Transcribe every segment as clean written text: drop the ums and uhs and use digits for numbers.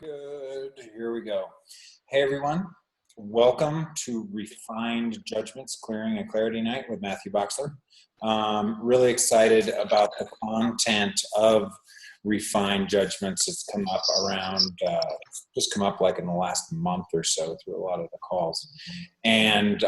Good. Here we go. Hey, everyone. Welcome to Refined Judgments, Clearing and Clarity Night with Matthew Boxler. Really excited about the content of Refined Judgments. It's come up around, just come up like in the last month or so through a lot of the calls. And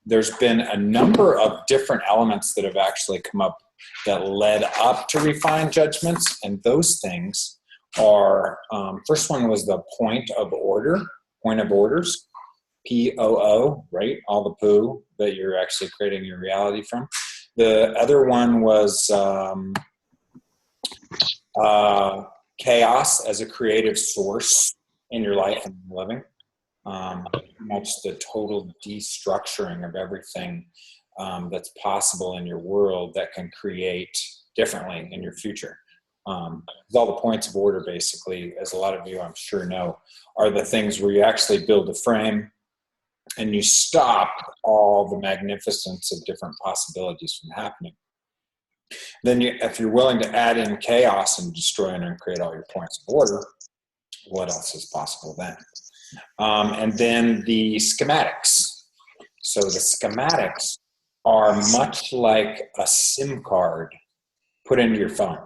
there's been a number of different elements that have actually come up that led up to Refined Judgments, and those things are, first one was the point of orders, POO, right? All the poo that you're actually creating your reality from. The other one was chaos as a creative source in your life and living. Much the total destructuring of everything that's possible in your world that can create differently in your future. All the points of order, basically, as a lot of you I'm sure know, are the things where you actually build a frame and you stop all the magnificence of different possibilities from happening. Then if you're willing to add in chaos and destroy and create all your points of order, what else is possible then? And then the schematics. So the schematics are much like a SIM card put into your phone.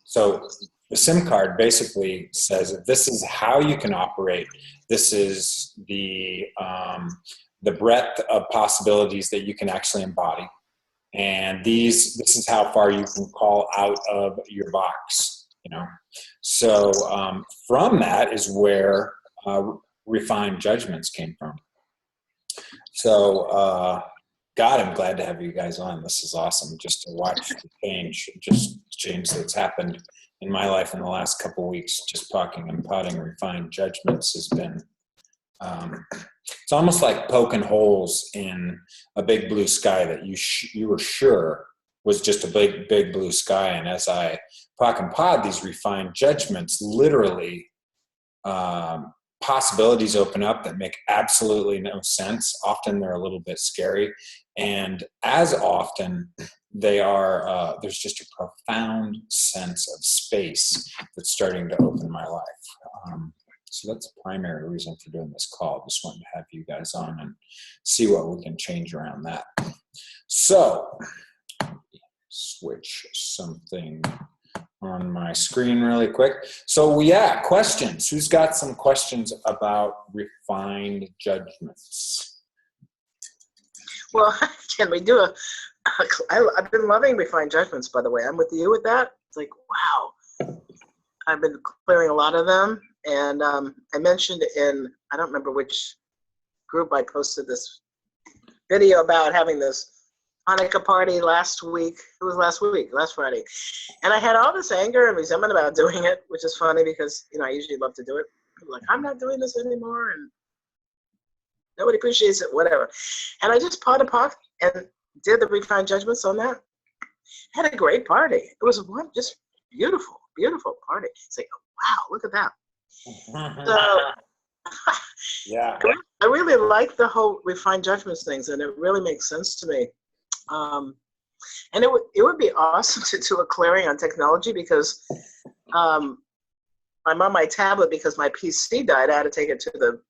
So the SIM card basically says that this is how you can operate. This is the breadth of possibilities that you can actually embody. And this is how far you can call out of your box, you know. So from that is where Refined Judgments came from. So God, I'm glad to have you guys on. This is awesome just to watch the change that's happened in my life in the last couple of weeks. Just talking and potting Refined Judgments has been, it's almost like poking holes in a big blue sky that you were sure was just a big blue sky. And as I pock and pod these Refined Judgments, literally possibilities open up that make absolutely no sense. Often they're a little bit scary. And as often they are, there's just a profound sense of space that's starting to open my life. So that's the primary reason for doing this call. Just wanted to have you guys on and see what we can change around that. So, switch something on my screen really quick. So yeah, questions. Who's got some questions about Refined Judgments? Well, can we do I've been loving Refined Judgments, by the way. I'm with you with that. It's like, wow. I've been clearing a lot of them. And I mentioned I don't remember which group I posted this video about having this Hanukkah party last week. It was last Friday. And I had all this anger and resentment about doing it, which is funny because, you know, I usually love to do it. People are like, I'm not doing this anymore. And nobody appreciates it, whatever. And I just pot and did the Refined Judgments on that. Had a great party. It was one just beautiful, beautiful party. It's like, wow, look at that. So, yeah, I really like the whole Refined Judgments things, and it really makes sense to me. And it would be awesome to do a clearing on technology because I'm on my tablet because my PC died. I had to take it to the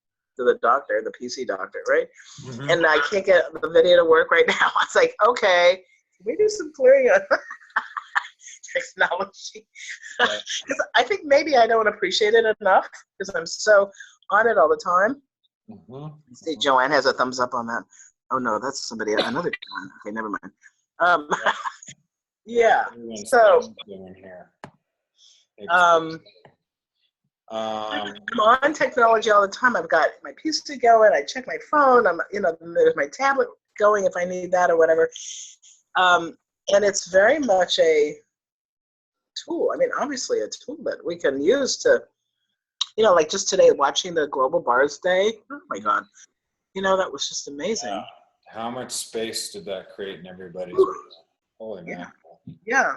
doctor, the PC doctor, right? Mm-hmm. And I can't get the video to work right now. It's like, okay, can we do some clearing on technology? Right. I think maybe I don't appreciate it enough because I'm so on it all the time. Mm-hmm. See, Joanne has a thumbs up on that. Oh no, that's somebody, another Joanne. Okay, never mind. Yeah. So I'm on technology all the time. I've got my PC going. I check my phone. There's my tablet going if I need that or whatever. And it's very much a tool. I mean, obviously a tool that we can use to, like just today watching the Global Bars Day. Oh my God. That was just amazing. Yeah. How much space did that create in everybody's? Holy man. Yeah.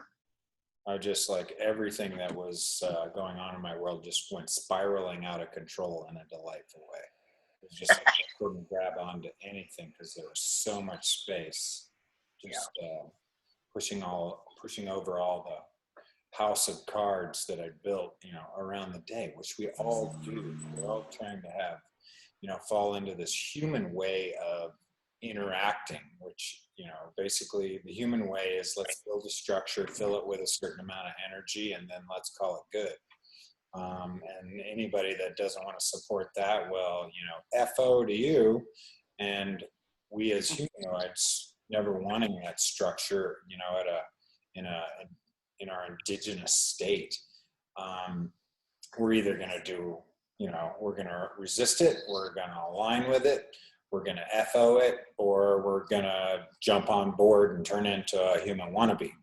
I just like everything that was going on in my world just went spiraling out of control in a delightful way. It was just like I couldn't grab onto anything because there was so much space. Just pushing over all house of cards that I built, you know, around the day, which we all do. We're all trying to have, you know, fall into this human way of interacting, which, you know, basically the human way is let's build a structure, fill it with a certain amount of energy, and then let's call it good. And anybody that doesn't want to support that, well, you know, FO to you. And we as humanoids never wanting that structure, you know, in our indigenous state. We're either going to do, you know, we're going to resist it, we're going to align with it, we're going to FO it, or we're going to jump on board and turn into a human wannabe.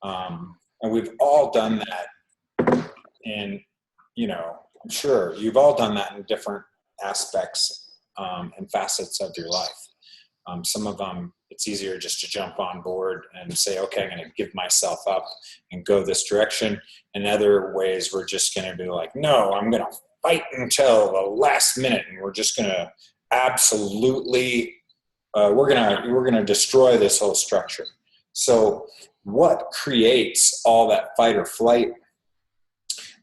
And we've all done that in, you know, I'm sure you've all done that in different aspects and facets of your life. Some of them, it's easier just to jump on board and say, okay, I'm going to give myself up and go this direction. In other ways, we're just going to be like, no, I'm going to fight until the last minute, and we're just going to absolutely, we're going to destroy this whole structure. So what creates all that fight or flight,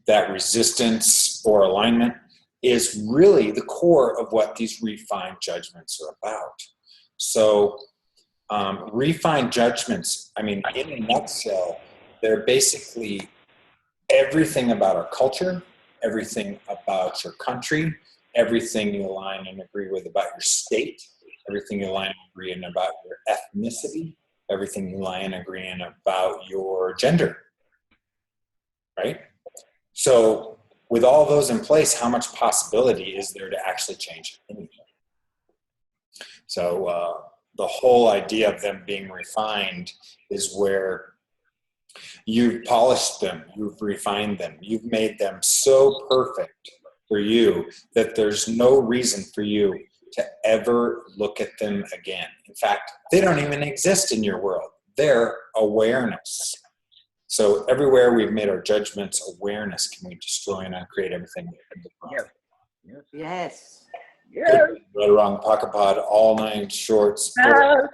that resistance or alignment, is really the core of what these refined judgments are about. So refined judgments, I mean, in a nutshell, they're basically everything about our culture, everything about your country, everything you align and agree with about your state, everything you align and agree in about your ethnicity, everything you align and agree in about your gender, right? So with all those in place, how much possibility is there to actually change anything? So the whole idea of them being refined is where you've polished them, you've refined them, you've made them so perfect for you that there's no reason for you to ever look at them again. In fact, they don't even exist in your world. They're awareness. So everywhere we've made our judgments awareness, can we destroy and uncreate everything that comes across? Yes. Yes. Yes. Right around pocket pod, all 9 shorts, beyond.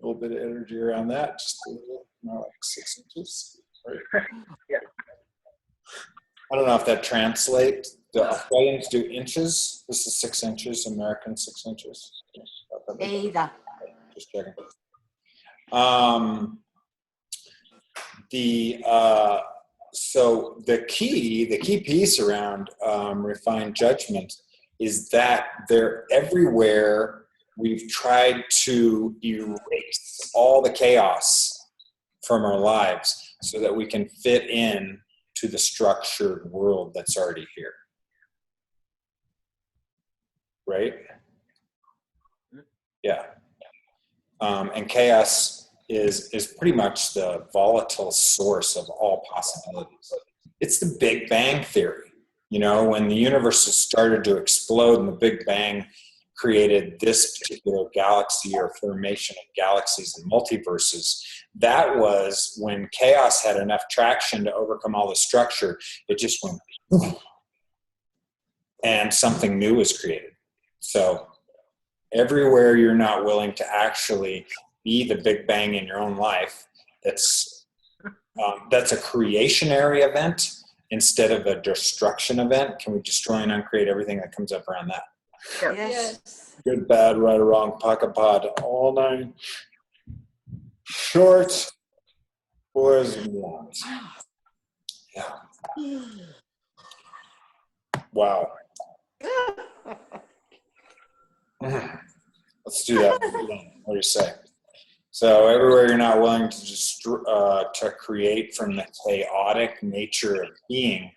A little bit of energy around that, just a little, you know, like 6 inches. Right? Yeah. I don't know if that translates. The Australians do inches. This is 6 inches. American 6 inches. Either. Just checking. So the key piece around refined judgment is that they're everywhere. We've tried to erase all the chaos from our lives so that we can fit in to the structured world that's already here. Right? Yeah. And chaos is pretty much the volatile source of all possibilities. It's the Big Bang Theory. You know, when the universe started to explode and the Big Bang created this particular galaxy or formation of galaxies and multiverses, that was when chaos had enough traction to overcome all the structure. It just went, and something new was created. So everywhere you're not willing to actually be the Big Bang in your own life, that's a creationary event instead of a destruction event. Can we destroy and uncreate everything that comes up around that? Yes. Good, bad, right or wrong, pocket pod, all 9 shorts, boys and ones. Yeah. Wow. Let's do that. What do you say? So everywhere you're not willing to to create from the chaotic nature of being,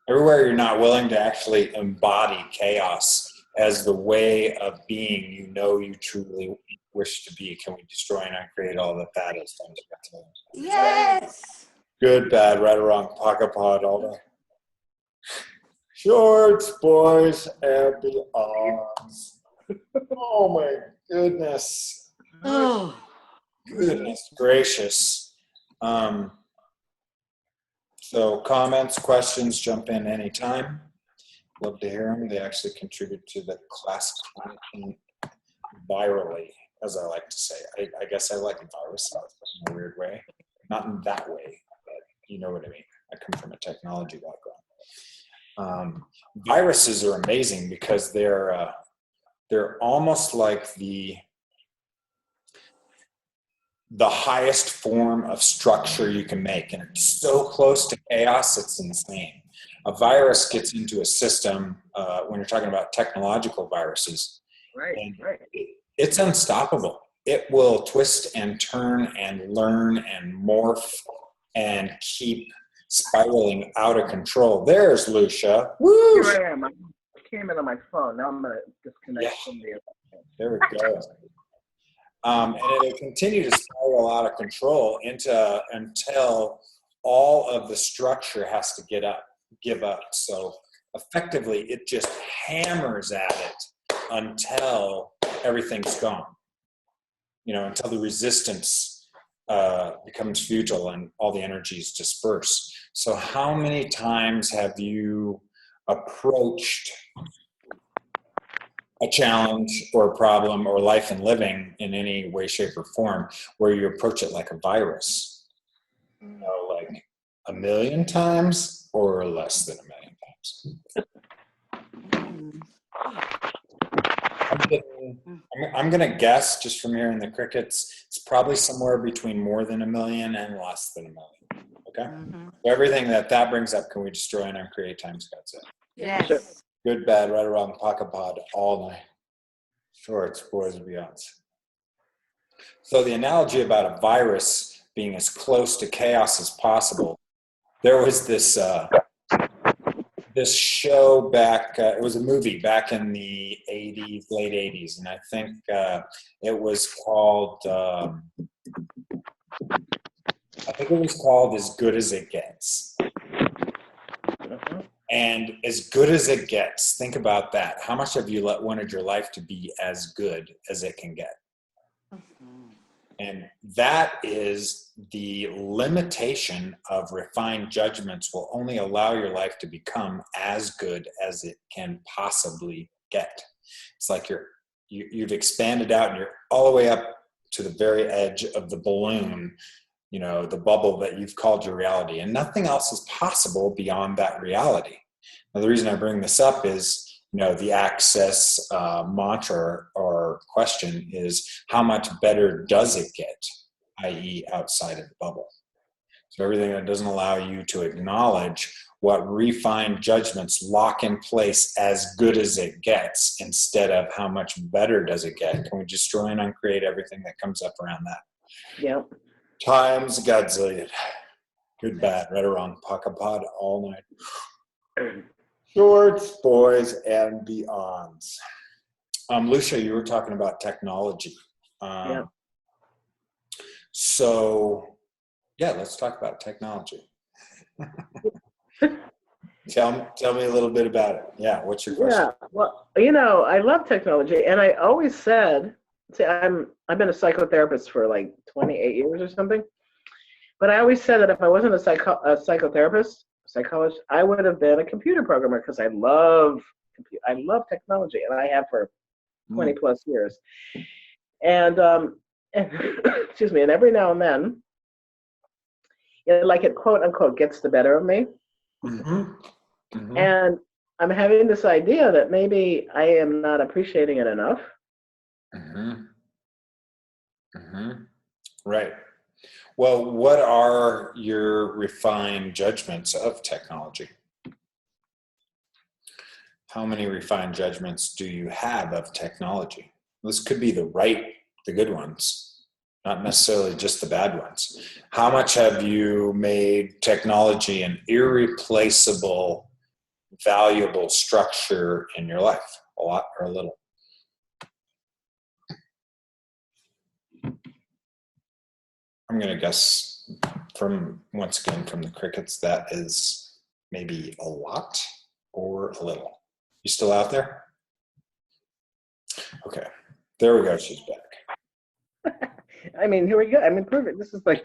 everywhere you're not willing to actually embody chaos as the way of being you know you truly wish to be, can we destroy and uncreate all that is? Yes. Good, bad, right or wrong, pocket pod, all the shorts, boys, and beyonds. Oh my goodness. Oh. Goodness gracious. So comments, questions, jump in anytime. Love to hear them. They actually contribute to the class content virally. as I like to say. I guess I like viruses in a weird way. Not in that way, but you know what I mean. I come from a technology background. Viruses are amazing because they're almost like the highest form of structure you can make, and it's so close to chaos, it's insane. A virus gets into a system when you're talking about technological viruses, Right. it's unstoppable. It will twist and turn and learn and morph and keep spiraling out of control. There's Lucia. Woo! Here I am. I came in on my phone. Now I'm going to disconnect from the. There we go. And it'll continue to spiral out of control until all of the structure has to give up. So effectively, it just hammers at it until everything's gone. Until the resistance becomes futile and all the energies disperse. So how many times have you approached a challenge or a problem or life and living in any way, shape, or form where you approach it like a virus? Like 1 million times or less than 1 million times? I'm going to guess, just from hearing the crickets, it's probably somewhere between more than 1 million and less than 1 million. Okay? So everything that brings up, can we destroy and uncreate times God's it? Yes. Good, bad, right around the pocket pod all night. Shorts, boys, and beyonds. So the analogy about a virus being as close to chaos as possible, there was this show back, it was a movie back in the 80s, late 80s, and I think it was called, As Good as It Gets. And as good as it gets, think about that. How much have you wanted your life to be as good as it can get? And that is the limitation of refined judgments, will only allow your life to become as good as it can possibly get. It's like you've expanded out and you're all the way up to the very edge of the balloon, the bubble that you've called your reality, and nothing else is possible beyond that reality. Now, the reason I bring this up is, the access mantra or question is, how much better does it get, i.e. outside of the bubble? So everything that doesn't allow you to acknowledge what refined judgments lock in place as good as it gets, instead of how much better does it get. Can we destroy and uncreate everything that comes up around that? Yep. Times Godzillion. Good, bad, right or wrong, pocket pod all night. Shorts, boys, and beyonds. Lucia, you were talking about technology. So, let's talk about technology. Tell me a little bit about it. Yeah, what's your question? Yeah, well, I love technology, and I always said, I've been a psychotherapist for like 28 years or something, but I always said that if I wasn't a psychologist, I would have been a computer programmer, because I love technology, and I have for 20 plus years. And excuse me, and every now and then, it quote unquote gets the better of me. And I'm having this idea that maybe I am not appreciating it enough. Right. Well, what are your refined judgments of technology? How many refined judgments do you have of technology? This could be the good ones, not necessarily just the bad ones. How much have you made technology an irreplaceable, valuable structure in your life? A lot or a little? I'm going to guess once again from the crickets, that is maybe a lot or a little. You still out there? Okay. There we go. She's back. Here we go. Perfect. This is like.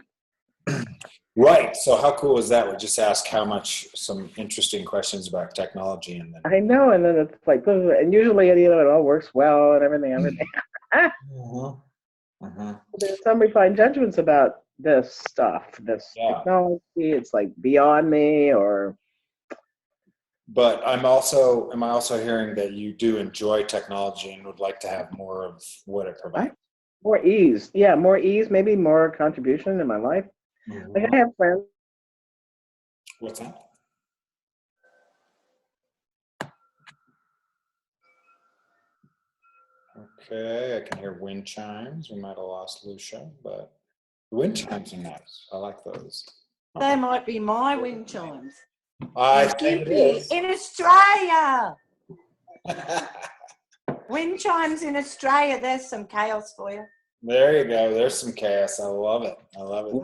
Right. So how cool is that? We just ask some interesting questions about technology, and then. I know, and then it's like, and usually, it all works well and everything. There's some refined judgments about this stuff, this Yeah. technology. It's like beyond me, or. But am I also hearing that you do enjoy technology and would like to have more of what it provides? More ease. Yeah, more ease, maybe more contribution in my life. Like I have friends. What's that? Okay, I can hear wind chimes. We might have lost Lucia, but the wind chimes are nice. I like those. They might be my wind chimes. I think it is. In Australia. Wind chimes in Australia. There's some chaos for you. There you go. There's some chaos. I love it. I love it.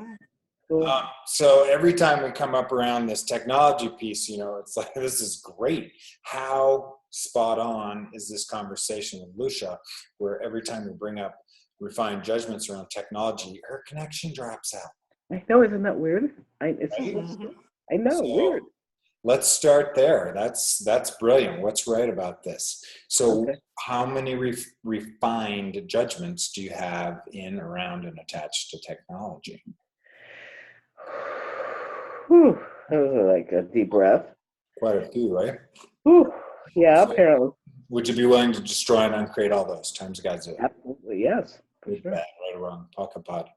So every time we come up around this technology piece, it's like, this is great. How spot on is this conversation with Lucia, where every time we bring up refined judgments around technology, her connection drops out. I know, isn't that weird? I know, weird. Let's start there. That's brilliant. What's right about this? So how many refined judgments do you have in, around, and attached to technology? Whew. That was like a deep breath. Quite a few, right? Whew. Yeah, so, apparently. Would you be willing to destroy and uncreate all those times God's it? Absolutely, yes. Good, bad, right or wrong, pocket pot.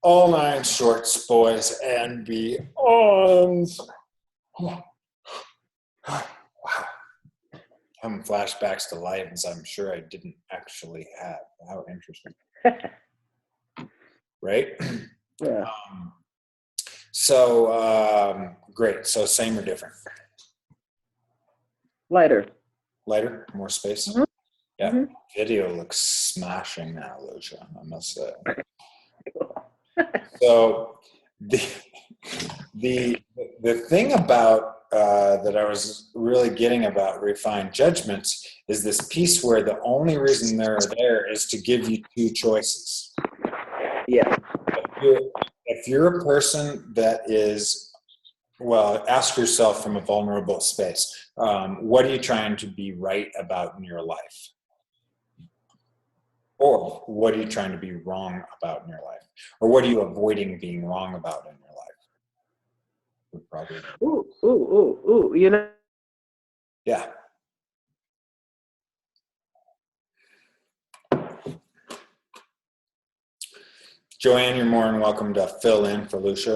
All 9 shorts, boys and beyonds. Wow. Having flashbacks to lives I'm sure I didn't actually have. How interesting. Right? Yeah. Great. So same or different? Lighter. Lighter? More space? Mm-hmm. Yeah. Mm-hmm. Video looks smashing now, Lucia, I must say. So the thing about that I was really getting about refined judgments is this piece where the only reason they're there is to give you 2 choices. Yeah. If you're a person that is, well, ask yourself from a vulnerable space, what are you trying to be right about in your life? Or what are you trying to be wrong about in your life? Or what are you avoiding being wrong about in your life? Probably. Ooh. Yeah. Joanne, you're more than welcome to fill in for Lucia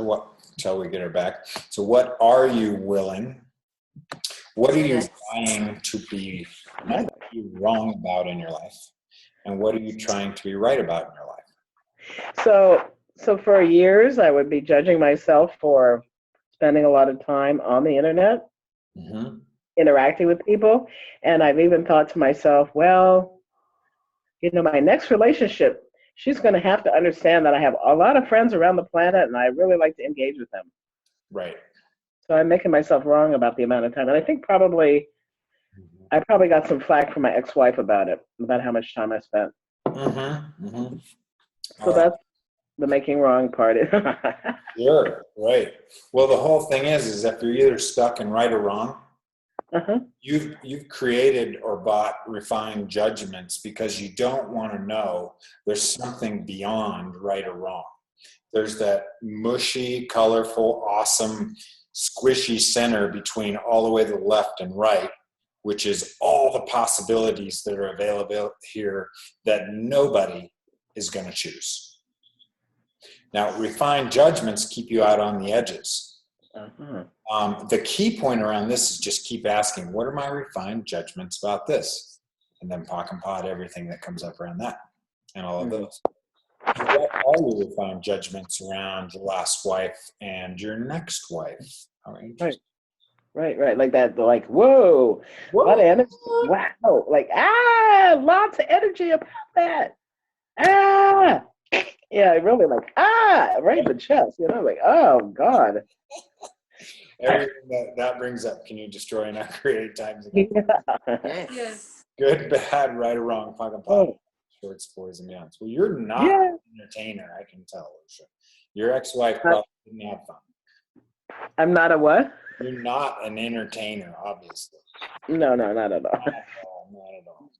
until we get her back. So what are you willing? What are you trying to be wrong about in your life? And what are you trying to be right about in your life? So for years, I would be judging myself for spending a lot of time on the internet, interacting with people. And I've even thought to myself, well, my next relationship, she's going to have to understand that I have a lot of friends around the planet and I really like to engage with them. Right. So I'm making myself wrong about the amount of time. And I think I probably got some flack from my ex-wife about it, about how much time I spent. So that's the making wrong part. Sure, right. Well, the whole thing is if you're either stuck in right or wrong, you've created or bought refined judgments because you don't want to know there's something beyond right or wrong. There's that mushy, colorful, awesome, squishy center between all the way to the left and right, which is all the possibilities that are available here that nobody is going to choose. Now, refined judgments keep you out on the edges. The key point around this is just keep asking, what are my refined judgments about this? And then pock and pot everything that comes up around that and all of those. What are your refined judgments around your last wife and your next wife? Right. Like that, like, whoa. A lot of energy. Wow. Like, lots of energy about that. Yeah, really like, right in the chest, like, oh, God. Everything that brings up, can you destroy and not create times again? Yes. Good, bad, right or wrong, pock and pot, shorts, boys, and beyonds. Well, you're not an entertainer, I can tell, Lucia. Your ex-wife probably didn't have fun. I'm not a what? You're not an entertainer, obviously. No, not at all. Not at all.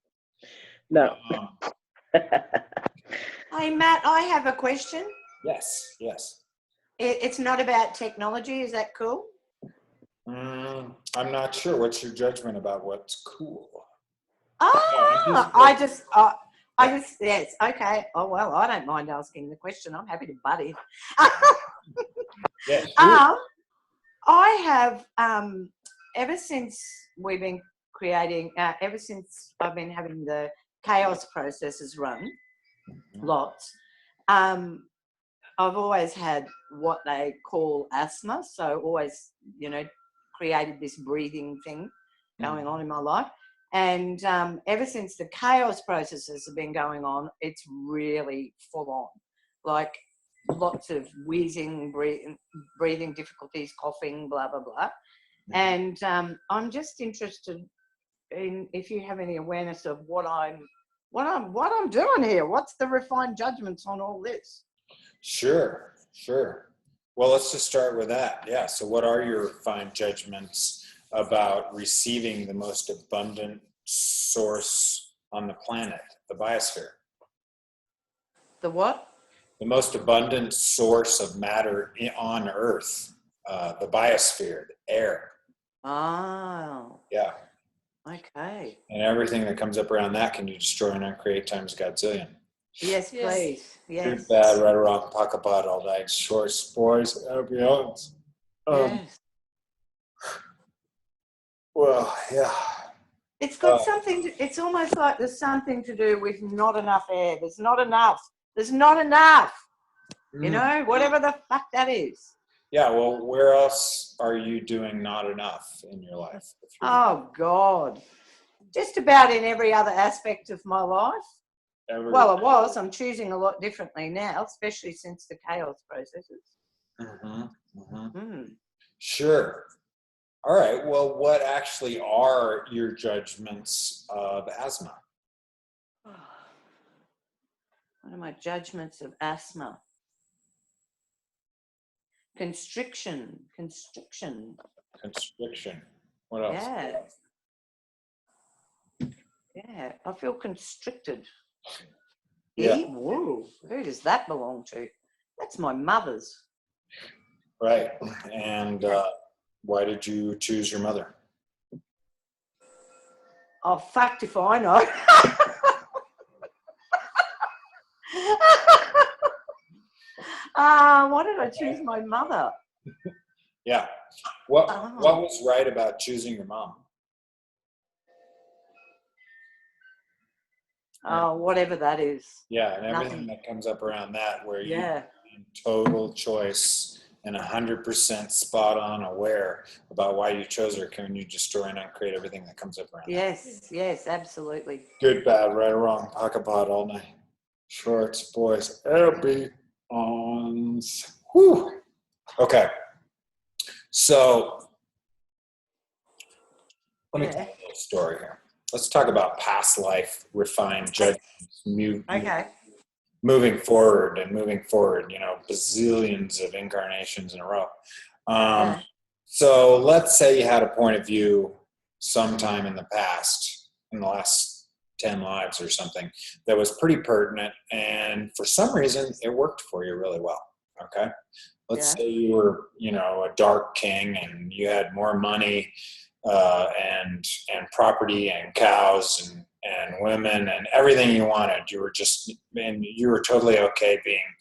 No. Hey, Matt, I have a question. Yes, yes. It's not about technology. Is that cool? I'm not sure. What's your judgment about what's cool? Oh, yes, okay. Oh, well, I don't mind asking the question. I'm happy to butt in. Yeah, sure. I have, ever since we've been creating, ever since I've been having the chaos processes run, lots, I've always had what they call asthma. So always, created this breathing thing going on in my life. And ever since the chaos processes have been going on, it's really full on. Like lots of wheezing, breathing difficulties, coughing, blah, blah, blah. And I'm just interested in if you have any awareness of what I'm doing here. What's the refined judgments on all this? Sure. Well, let's just start with that. Yeah. So what are your fine judgments about receiving the most abundant source on the planet, the biosphere? The what? The most abundant source of matter on Earth, the biosphere, the air. Oh. Yeah. Okay. And everything that comes up around that can you destroy and uncreate times Godzillion. Yes, please. Yes. Good, bad, right or wrong, pocket pot, all night, shorts, boys, and beyond. Yes. Well, yeah. It's got something, it's almost like there's something to do with not enough air. There's not enough. Whatever the fuck that is. Yeah, well, where else are you doing not enough in your life? Oh, God. Just about in every other aspect of my life. Well, it was. I'm choosing a lot differently now, especially since the chaos processes. Sure. All right. Well, what actually are your judgments of asthma? What are my judgments of asthma? Constriction. What else? Yeah. I feel constricted. Yeah. Whoa. Who does that belong to? That's my mother's. Right. And why did you choose your mother? Oh, fucked if I know. Why did I choose my mother? Yeah. What was right about choosing your mom? Whatever that is. Yeah, and everything that comes up around that where you in total choice and 100% spot on aware about why you chose her, can you destroy and uncreate everything that comes up around that? Yes, absolutely. Good, bad, right or wrong, pocket pot all night. Shorts, boys, air ons. Whew. Okay. So let me tell you a little story here. Let's talk about past life, refined judgments, moving forward, bazillions of incarnations in a row. So let's say you had a point of view sometime in the past, in the last 10 lives or something, that was pretty pertinent, and for some reason it worked for you really well. Okay. Let's say you were, a dark king and you had more money and property and cows and women and everything you wanted. You were totally okay being,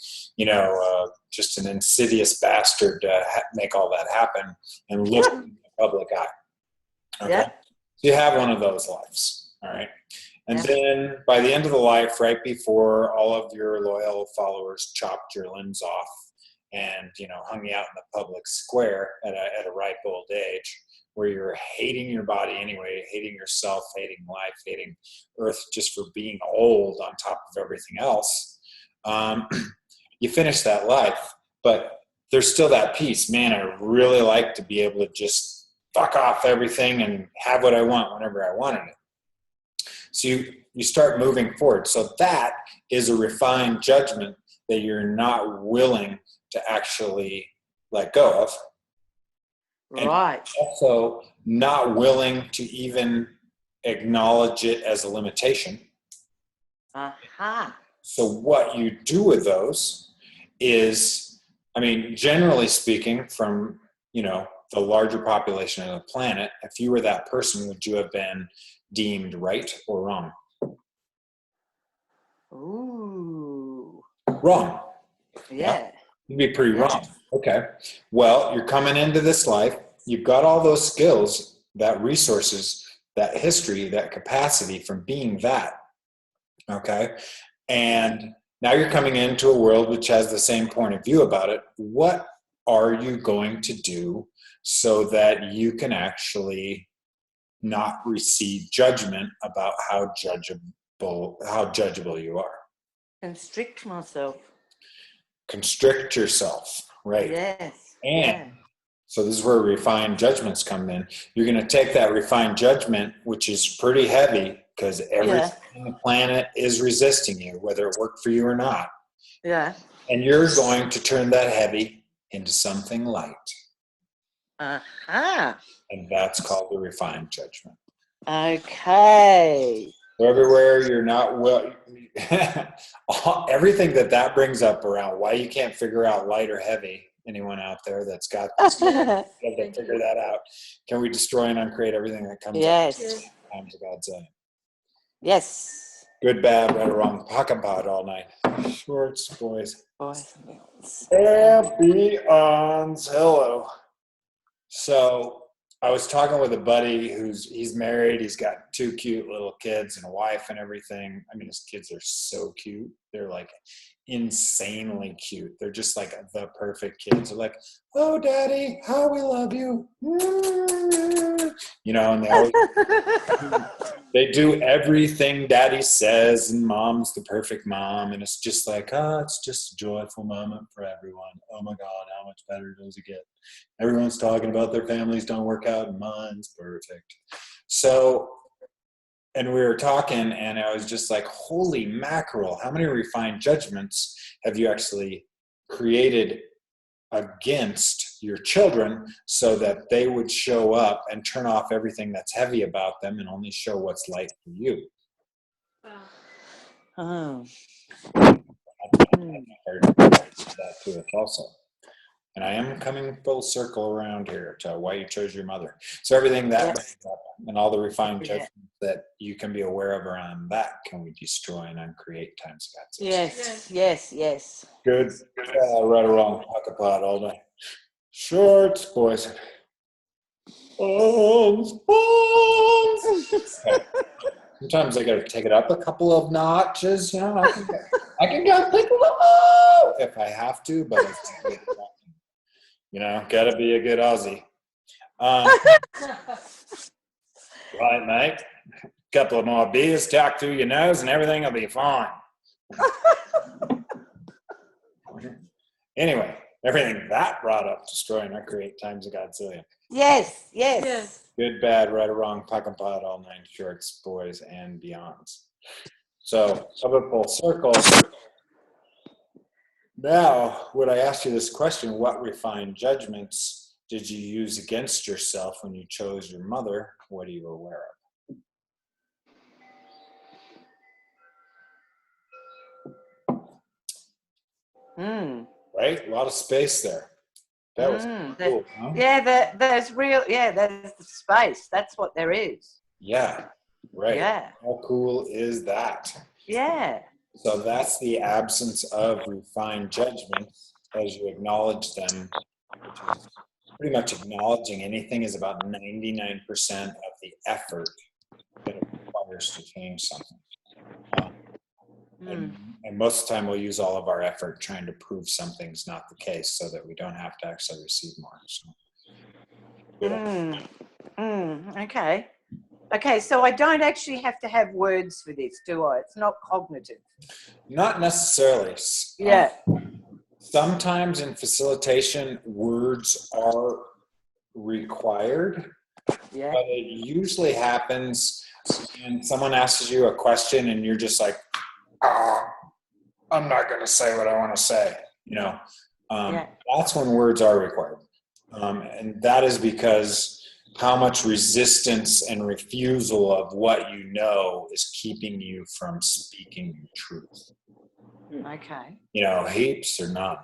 just an insidious bastard to make all that happen and look in the public eye. Okay. So you have one of those lives. All right. And then by the end of the life, right before all of your loyal followers chopped your limbs off and, hung you out in the public square at a ripe old age, where you're hating your body anyway, hating yourself, hating life, hating Earth just for being old on top of everything else, you finish that life, but there's still that piece. Man, I really like to be able to just fuck off everything and have what I want whenever I wanted it. So you start moving forward. So that is a refined judgment that you're not willing to actually let go of. Right. And also not willing to even acknowledge it as a limitation. So what you do with those is, I mean, generally speaking, from, the larger population of the planet, if you were that person, would you have been deemed right or wrong? Ooh. Wrong. Yeah. You'd be pretty wrong. Okay. Well, you're coming into this life. You've got all those skills, that resources, that history, that capacity from being that. Okay. And now you're coming into a world which has the same point of view about it. What are you going to do so that you can actually not receive judgment about how judgeable you are? Constrict myself. Constrict yourself, right? Yes. And so this is where refined judgments come in. You're going to take that refined judgment, which is pretty heavy because everything on the planet is resisting you, whether it worked for you or not. Yeah. And you're going to turn that heavy into something light. Uh-huh. And that's called the refined judgment. Okay. So everywhere you're not everything that brings up around why you can't figure out light or heavy. Anyone out there that's got this, to figure that out. Can we destroy and uncreate everything that comes up? Times of God's own. Yes. Good, bad, right or wrong. Pocket pod all night. Shorts, boys. And beyonds. Hello. So I was talking with a buddy he's married. He's got 2 cute little kids and a wife and everything. I mean, his kids are so cute. They're like insanely cute. They're just like the perfect kids. They're like, oh, daddy, how we love you. And they do everything daddy says, and mom's the perfect mom. And it's just like, it's just a joyful moment for everyone. Oh my God, how much better does it get? Everyone's talking about their families don't work out, and mine's perfect. So, and we were talking, and I was just like, holy mackerel, how many refined judgments have you actually created against your children so that they would show up and turn off everything that's heavy about them and only show what's light for you? Oh. That to us also. And I am coming full circle around here to why you chose your mother. So everything that brings up and all the refined judgments that you can be aware of around that can we destroy and uncreate times of God. Yes. Good. Right or wrong. Pocket pod all day. Shorts, boys. Sometimes I got to take it up a couple of notches. I can go if I have to, but gotta be a good Aussie. Right, mate. A couple of more beers tucked through your nose and everything will be fine. Anyway, everything that brought up, destroy and uncreate times of Godzilla. Yes. Good, bad, right or wrong, puck and pod, all 9 shorts, boys, and beyonds. So, of a full circle. Now, would I ask you this question? What refined judgments did you use against yourself when you chose your mother? What are you aware of? Right? A lot of space there. That was cool, huh? Yeah, there's the space. That's what there is. Yeah, right. Yeah. How cool is that? Yeah. So that's the absence of refined judgments as you acknowledge them. Pretty much acknowledging anything is about 99% of the effort that it requires to change something. And most of the time we'll use all of our effort trying to prove something's not the case so that we don't have to actually receive more. Okay, so I don't actually have to have words for this, do I? It's not cognitive. Not necessarily. Yeah. Sometimes in facilitation, words are required. Yeah. But it usually happens when someone asks you a question and you're just like, I'm not going to say what I want to say. That's when words are required. And that is because how much resistance and refusal of what you know is keeping you from speaking your truth. Okay. Heaps or none.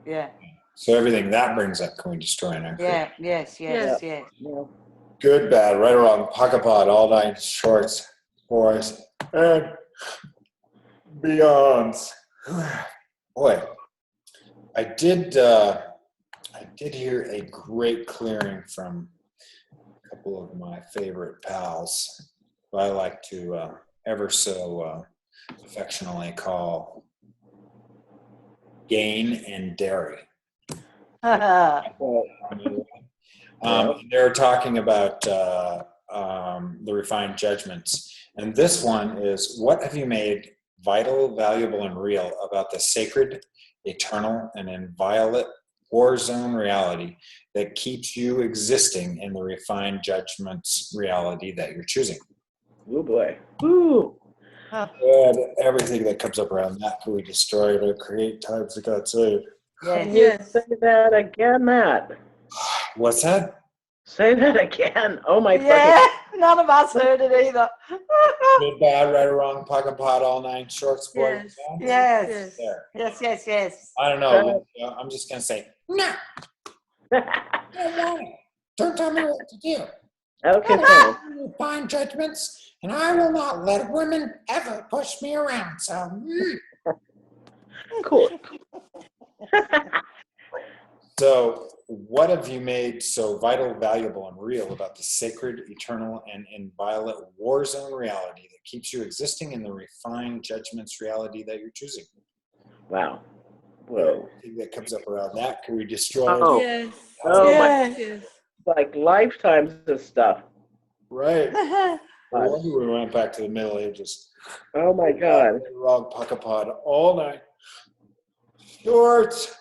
Yeah. So everything that brings up, can we destroy and uncreate? Yeah. Yes. Yes. Yes. Yeah. Good, bad, right or wrong, pocket pod, all night shorts, boys, and beyonds. Boy, I did hear a great clearing from a couple of my favorite pals, who I like to ever so affectionately call Gain and Dairy. They're talking about the refined judgments. And this one is, what have you made vital, valuable, and real about the sacred, eternal, and inviolate war zone reality that keeps you existing in the refined judgments reality that you're choosing? Oh boy. Woo. And everything that comes up around that, can we destroy or create times that got saved? Can Yes. you say that again, Matt? What's that? Say that again. Oh my Yeah. fucking. None of us heard it either. Good, bad, right or wrong, pocket pot, all nine shorts, boys. Yes. Yes. There. Yes. Yes. Yes. I don't know. I'm just going to say, no, I don't want it. Don't tell me what to do. Okay, I fine. will find judgments, and I will not let women ever push me around. So, Cool. So, what have you made so vital, valuable, and real about the sacred, eternal, and inviolate war zone reality that keeps you existing in the refined judgments reality that you're choosing? Wow. Whoa. Everything that comes up around that, can we destroy? Oh. Yes. Oh my. Yes. Yes. Like lifetimes of stuff. Right. No wonder we went back to the Middle Ages. Oh my God. Wrong pocket pod all night. Shorts,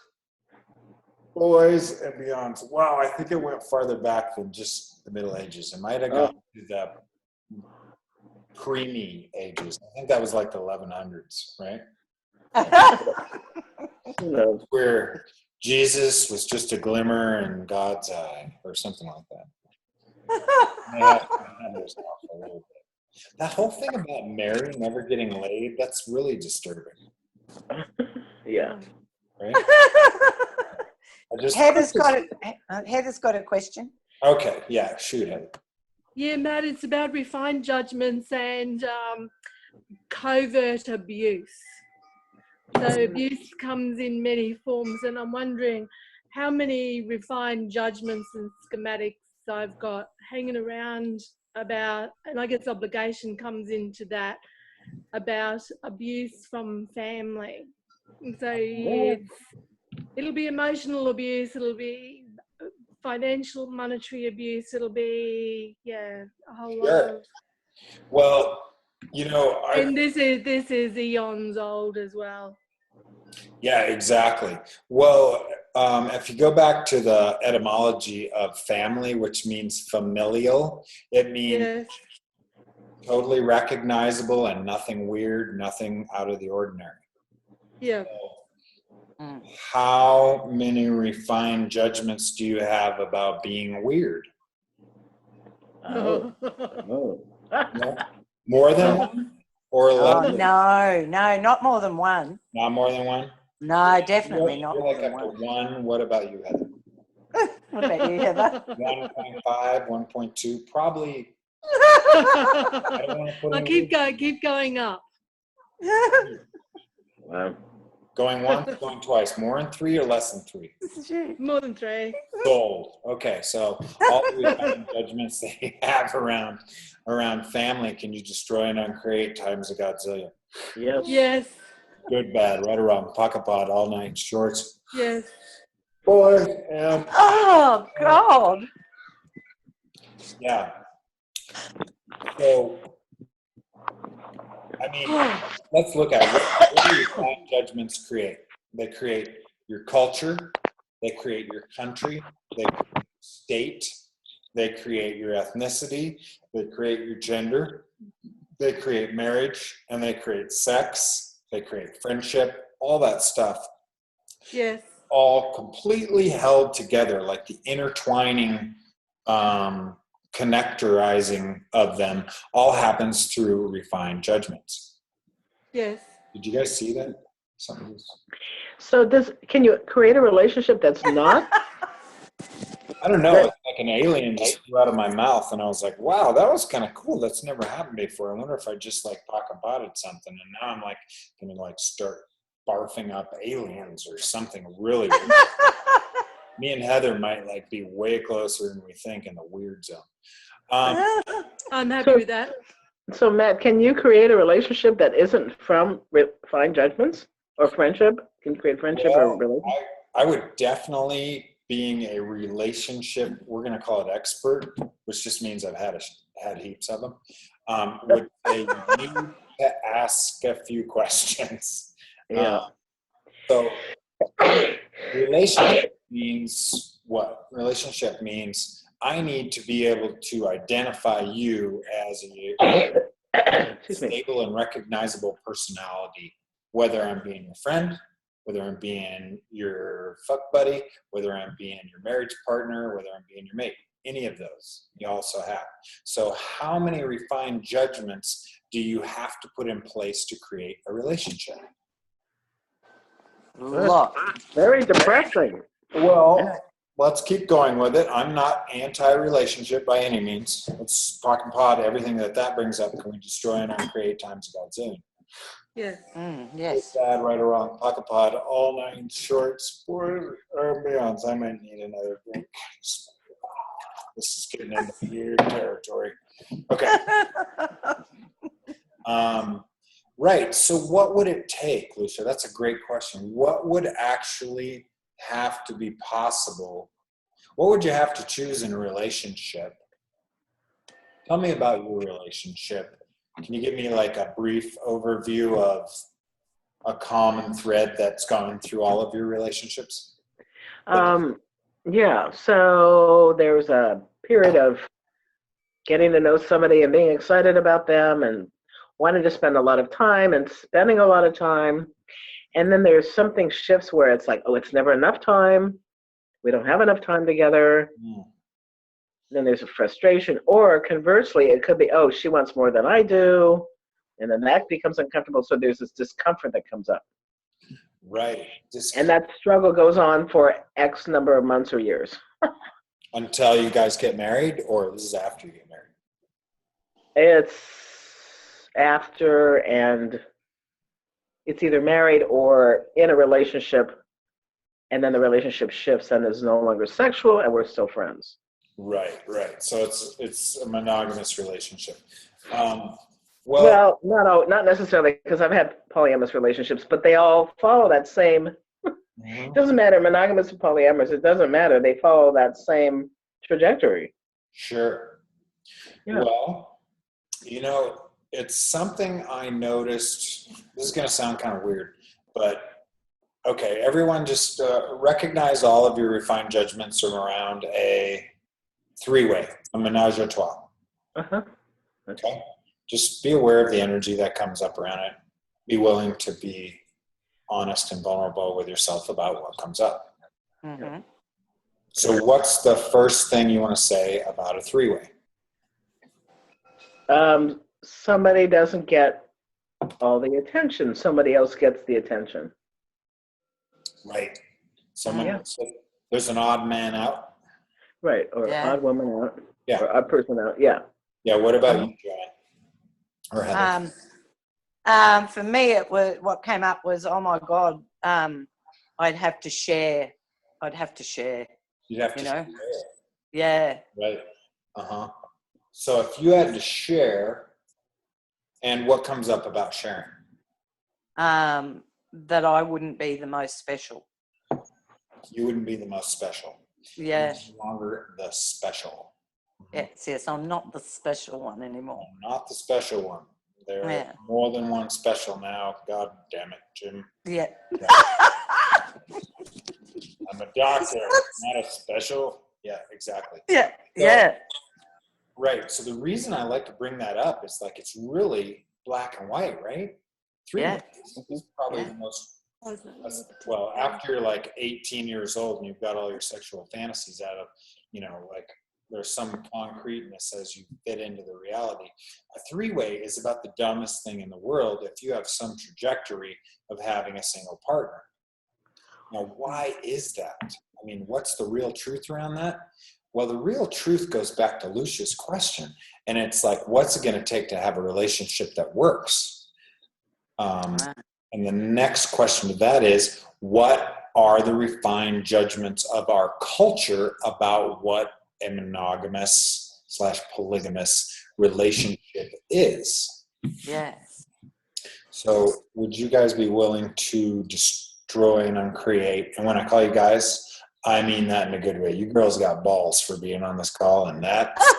boys, and beyonds. Wow, I think it went farther back than just the Middle Ages. It might have gone to the creamy ages. I think that was like the 1100s, right? Who knows? Where Jesus was just a glimmer in God's eye, or something like that. A little bit. That whole thing about Mary never getting laid, that's really disturbing. Yeah. Right? Heather's got a question. Okay, yeah, shoot it. Yeah, Matt, it's about refined judgments and covert abuse. So abuse comes in many forms, and I'm wondering how many refined judgments and schematics I've got hanging around about, and I guess obligation comes into that, about abuse from family. And so it'll be emotional abuse, it'll be financial, monetary abuse, it'll be, a whole lot of. Well, And this is eons old as well. Yeah, exactly. Well, if you go back to the etymology of family, which means familial, it means totally recognizable and nothing weird, nothing out of the ordinary. Yeah. So, how many refined judgments do you have about being weird? Oh. More than one? Or 11? No, not more than one. Not more than one? No, definitely not You're more like than up to one. one. What about you, Heather? What about you, Heather? 1.5, 1.2, probably. I don't want to put Keep going up. Wow. Going once, going twice. More than 3 or less than 3? More than 3. Sold. Okay, so all the judgments they have around family, can you destroy and uncreate times a Godzilla? Yes. Yes. Good, bad, right or wrong, pocket pod, all night, shorts. Yes. Boy, and Oh, God. yeah. So, I mean, let's look at what do refined judgments create? They create your culture, they create your country, they create your state, they create your ethnicity, they create your gender, they create marriage, and they create sex, they create friendship, all that stuff. Yes. All completely held together, like the intertwining connectorizing of them all happens through refined judgments. Yes. Did you guys see that? Something. So can you create a relationship that's not? I don't know. That- It's like an alien just flew out of my mouth, and I was like, "Wow, that was kind of cool. That's never happened before. I wonder if I just like pocket-potted something." And now I'm like gonna like start barfing up aliens or something really weird. Me and Heather might like be way closer than we think in the weird zone. I'm happy with that. So Matt, can you create a relationship that isn't from refined judgments or friendship? Can you create friendship or relationship? I would definitely, being a relationship, we're going to call it expert, which just means I've had heaps of them, would say you need to ask a few questions. Yeah. So relationship means what? Relationship means I need to be able to identify you as a Excuse me. stable and recognizable personality, whether I'm being your friend, whether I'm being your fuck buddy, whether I'm being your marriage partner, whether I'm being your mate. Any of those you also have. So how many refined judgments do you have to put in place to create a relationship? Lot. Very depressing. Well, let's keep going with it. I'm not anti-relationship by any means. Let's talk and pod everything that brings up. Can we destroy and uncreate times a godzillion? Yes. Yes. Bad, right or wrong, pocket pod, all 9 shorts, or beyonds. I might need another drink. This is getting into weird territory. Okay. Right. So what would it take, Lucia? That's a great question. What would actually have to be possible? What would you have to choose in a relationship? Tell me about your relationship. Can you give me like a brief overview of a common thread that's gone through all of your relationships? Yeah. So there's a period of getting to know somebody and being excited about them and wanting to spend a lot of time and spending a lot of time. And then there's something shifts where it's like, oh, it's never enough time. We don't have enough time together. Then there's a frustration. Or conversely, it could be, oh, she wants more than I do. And then that becomes uncomfortable. So there's this discomfort that comes up. Right. And that struggle goes on for X number of months or years. Until you guys get married, or this is after you get married? It's after, and it's either married or in a relationship, and then the relationship shifts and is no longer sexual, and we're still friends. Right. So it's a monogamous relationship. Well, not necessarily, because I've had polyamorous relationships, but they all follow that same. It doesn't matter, monogamous or polyamorous. It doesn't matter. They follow that same trajectory. Sure. Yeah. Well, it's something I noticed. This is going to sound kind of weird, but okay, everyone just recognize all of your refined judgments around a 3-way, a menage a trois. Okay. Just be aware of the energy that comes up around it. Be willing to be honest and vulnerable with yourself about what comes up. Mm-hmm. So what's the first thing you want to say about a 3-way? Somebody doesn't get all the attention. Somebody else gets the attention. Right. There's an odd man out. Right. Or an odd woman out. Yeah. Or odd person out. Yeah. Yeah. What about you, Joanne? Or Heather? For me, it was what came up was, oh my God, I'd have to share. You'd have to share. Yeah. Right. So if you had to share, and what comes up about sharing? That I wouldn't be the most special. You wouldn't be the most special. Yeah. You're no longer the special. Yes, I'm not the special one anymore. I'm not the special one. There are more than one special now. God damn it, Jim. Yeah. I'm a doctor, not a special. Yeah, exactly. Yeah. Right. So the reason I like to bring that up is like it's really black and white, right? 3 ways is probably the most. Well, after you're like 18 years old and you've got all your sexual fantasies out of, like there's some concreteness as you fit into the reality. A three-way is about the dumbest thing in the world if you have some trajectory of having a single partner. Now, why is that? I mean, what's the real truth around that? Well, the real truth goes back to Lucia's question. And it's like, what's it going to take to have a relationship that works? And the next question to that is, what are the refined judgments of our culture about what a monogamous / polygamous relationship is? Yes. So would you guys be willing to destroy and uncreate? And when I call you guys, I mean that in a good way. You girls got balls for being on this call, and that's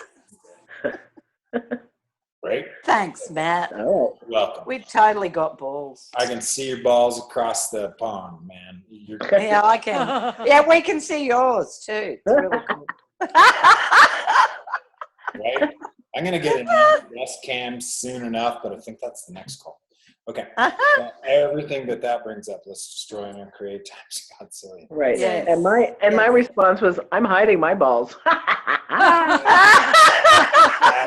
right. Thanks, Matt. Oh, Welcome. We totally got balls. I can see your balls across the pond, man. Yeah, I can. Yeah, we can see yours too. It's really cool. Right? I'm going to get an yes cam soon enough, but I think that's the next call. Okay. Well, everything that brings up, let's destroy and uncreate times God silly. right. Yes. And my response was, I'm hiding my balls. That's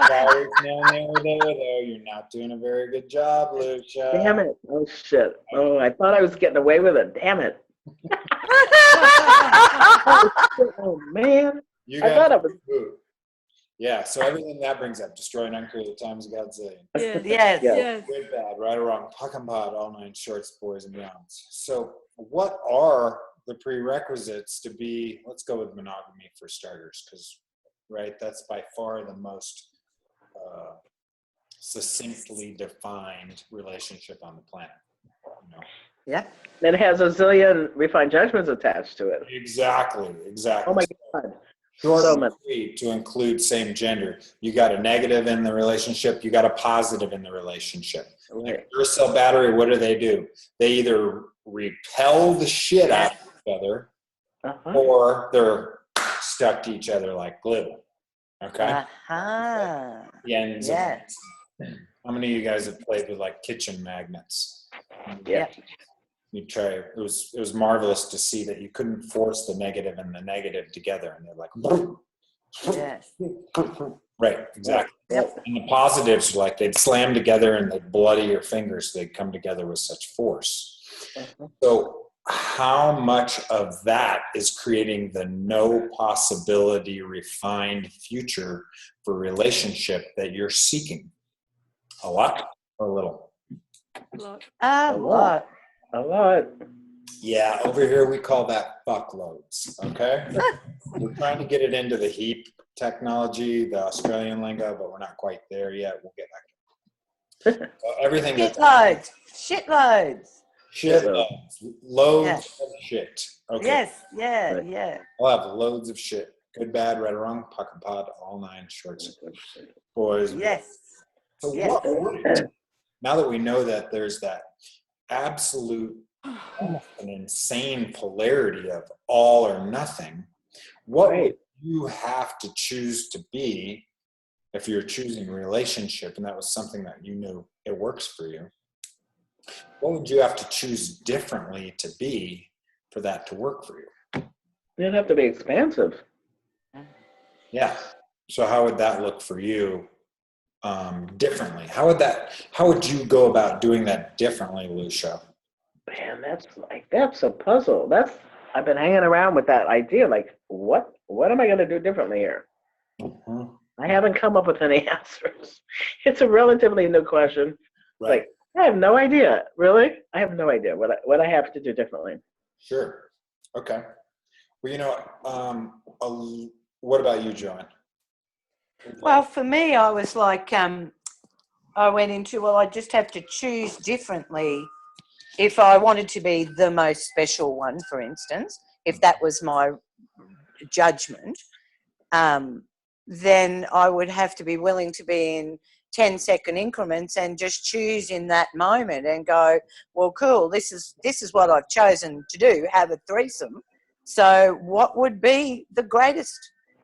always there, though. You're not doing a very good job, Lucia. Damn it. Oh, shit. Oh, I thought I was getting away with it. Damn it. Oh, man. You I thought I was. Yeah, so everything that brings up, destroy and uncreate times of God's silly. Yes. Yes. Yes. Good, bad, right or wrong, puck and pod, all nine shorts, boys and beyonds. So what are the prerequisites to be, let's go with monogamy for starters, because, right, that's by far the most succinctly defined relationship on the planet. You know? Yeah. It has a zillion refined judgments attached to it. Exactly. Oh, my God. Short So and much. sweet to include same gender. You got a negative in the relationship, you got a positive in the relationship. Right. Duracell battery, what do? They either repel the shit out of each other, or they're stuck to each other like glue. Okay? The ends of- Yes. How many of you guys have played with like kitchen magnets? Yeah. You try. It was marvelous to see that you couldn't force the negative and the negative together, and they're like, Yes. right, exactly. Yep. And the positives, like they'd slam together and they'd bloody your fingers. They'd come together with such force. So how much of that is creating the no possibility refined future for relationship that you're seeking? A lot or a little? A lot. A lot. Yeah, over here we call that fuckloads, okay? We're trying to get it into the heap technology, the Australian lingo, but we're not quite there yet. We'll get back to it. So everything Shitloads. loads of shit. Okay. Yes. Yeah. Yeah. I'll have loads of shit. Good, bad, right or wrong, puck and pod, all nine shorts. Boys. Yes. So Yes. what would it, now that we know that there's that absolute, almost an insane polarity of all or nothing, what would you have to choose to be if you're choosing a relationship and that was something that you knew it works for you? What would you have to choose differently to be for that to work for you? You'd have to be expansive. Yeah. So how would that look for you differently? How would you go about doing that differently, Lucia? Man, that's a puzzle. I've been hanging around with that idea. Like, what am I going to do differently here? Mm-hmm. I haven't come up with any answers. It's a relatively new question. Right. Like, I have no idea. Really, I have no idea what I have to do differently. Sure. Okay. Well, what about you, Joanne? Well, for me, I was like, I went into, I just have to choose differently. If I wanted to be the most special one, for instance, if that was my judgment, then I would have to be willing to be in 10-second increments and just choose in that moment and go, well, cool, this is what I've chosen to do, have a threesome. So what would be the greatest?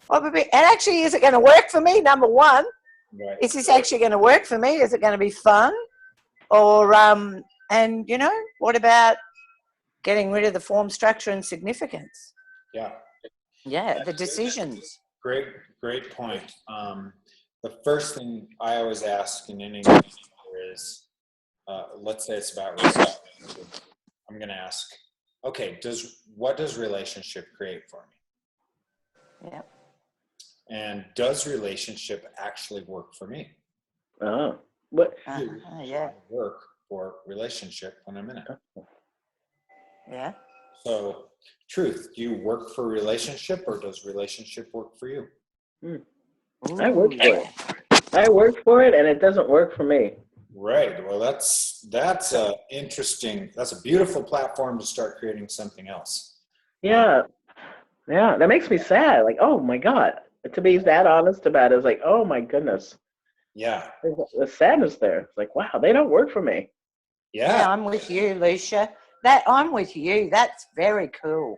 What would be, and actually, is it going to work for me? Number one, Right. is this actually going to work for me? Is it going to be fun? Or, and what about getting rid of the form, structure, and significance? Yeah. Yeah, the decisions. great point. The first thing I always ask in any answer is, let's say it's about relationship. I'm going to ask, okay, what does relationship create for me? Yeah. And does relationship actually work for me? Oh, what? Yeah. I work for relationship when I'm in it. Yeah. So, truth, do you work for relationship or does relationship work for you? I work for it. I work for it, and it doesn't work for me. Right. Well, that's a interesting. That's a beautiful platform to start creating something else. Yeah, yeah. That makes me sad. Like, oh my God, to be that honest about it is like, oh my goodness, Yeah. there's the sadness there. It's like, wow, they don't work for me. Yeah, Yeah. I'm with you, Lucia. I'm with you. That's very cool.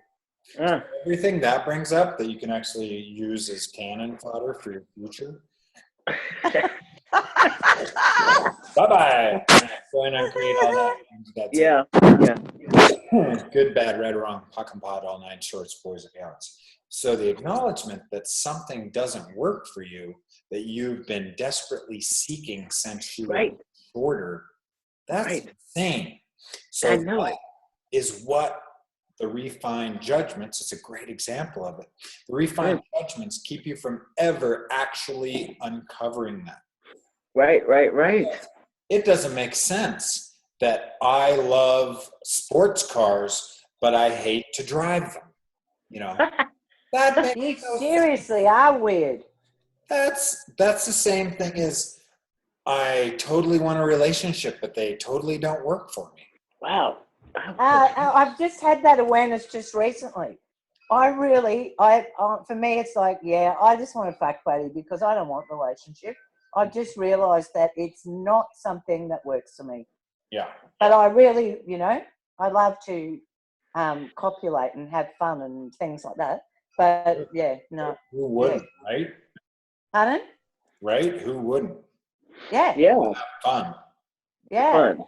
Yeah. Everything that brings up that you can actually use as cannon fodder for your future. Bye-bye. Going on create all that. That's Yeah. it. Good, bad, right or wrong, puck and pot, all nine shorts, boys and counts. So the acknowledgement that something doesn't work for you, that you've been desperately seeking since you were shorter, that's insane. So I know. that is what the refined judgments, it's a great example of it. The refined judgments keep you from ever actually uncovering that. Right. It doesn't make sense that I love sports cars, but I hate to drive them. You know, that makes You no sense. seriously are weird. That's the same thing as I totally want a relationship, but they totally don't work for me. Wow. I've just had that awareness just recently. For me, it's like, yeah, I just want to fuck buddy because I don't want a relationship. I've just realized that it's not something that works for me. Yeah. But I really, I love to copulate and have fun and things like that. But yeah, no. Who wouldn't, right? Pardon? Right? Who wouldn't? Yeah. Yeah. Have fun. Yeah. Fun.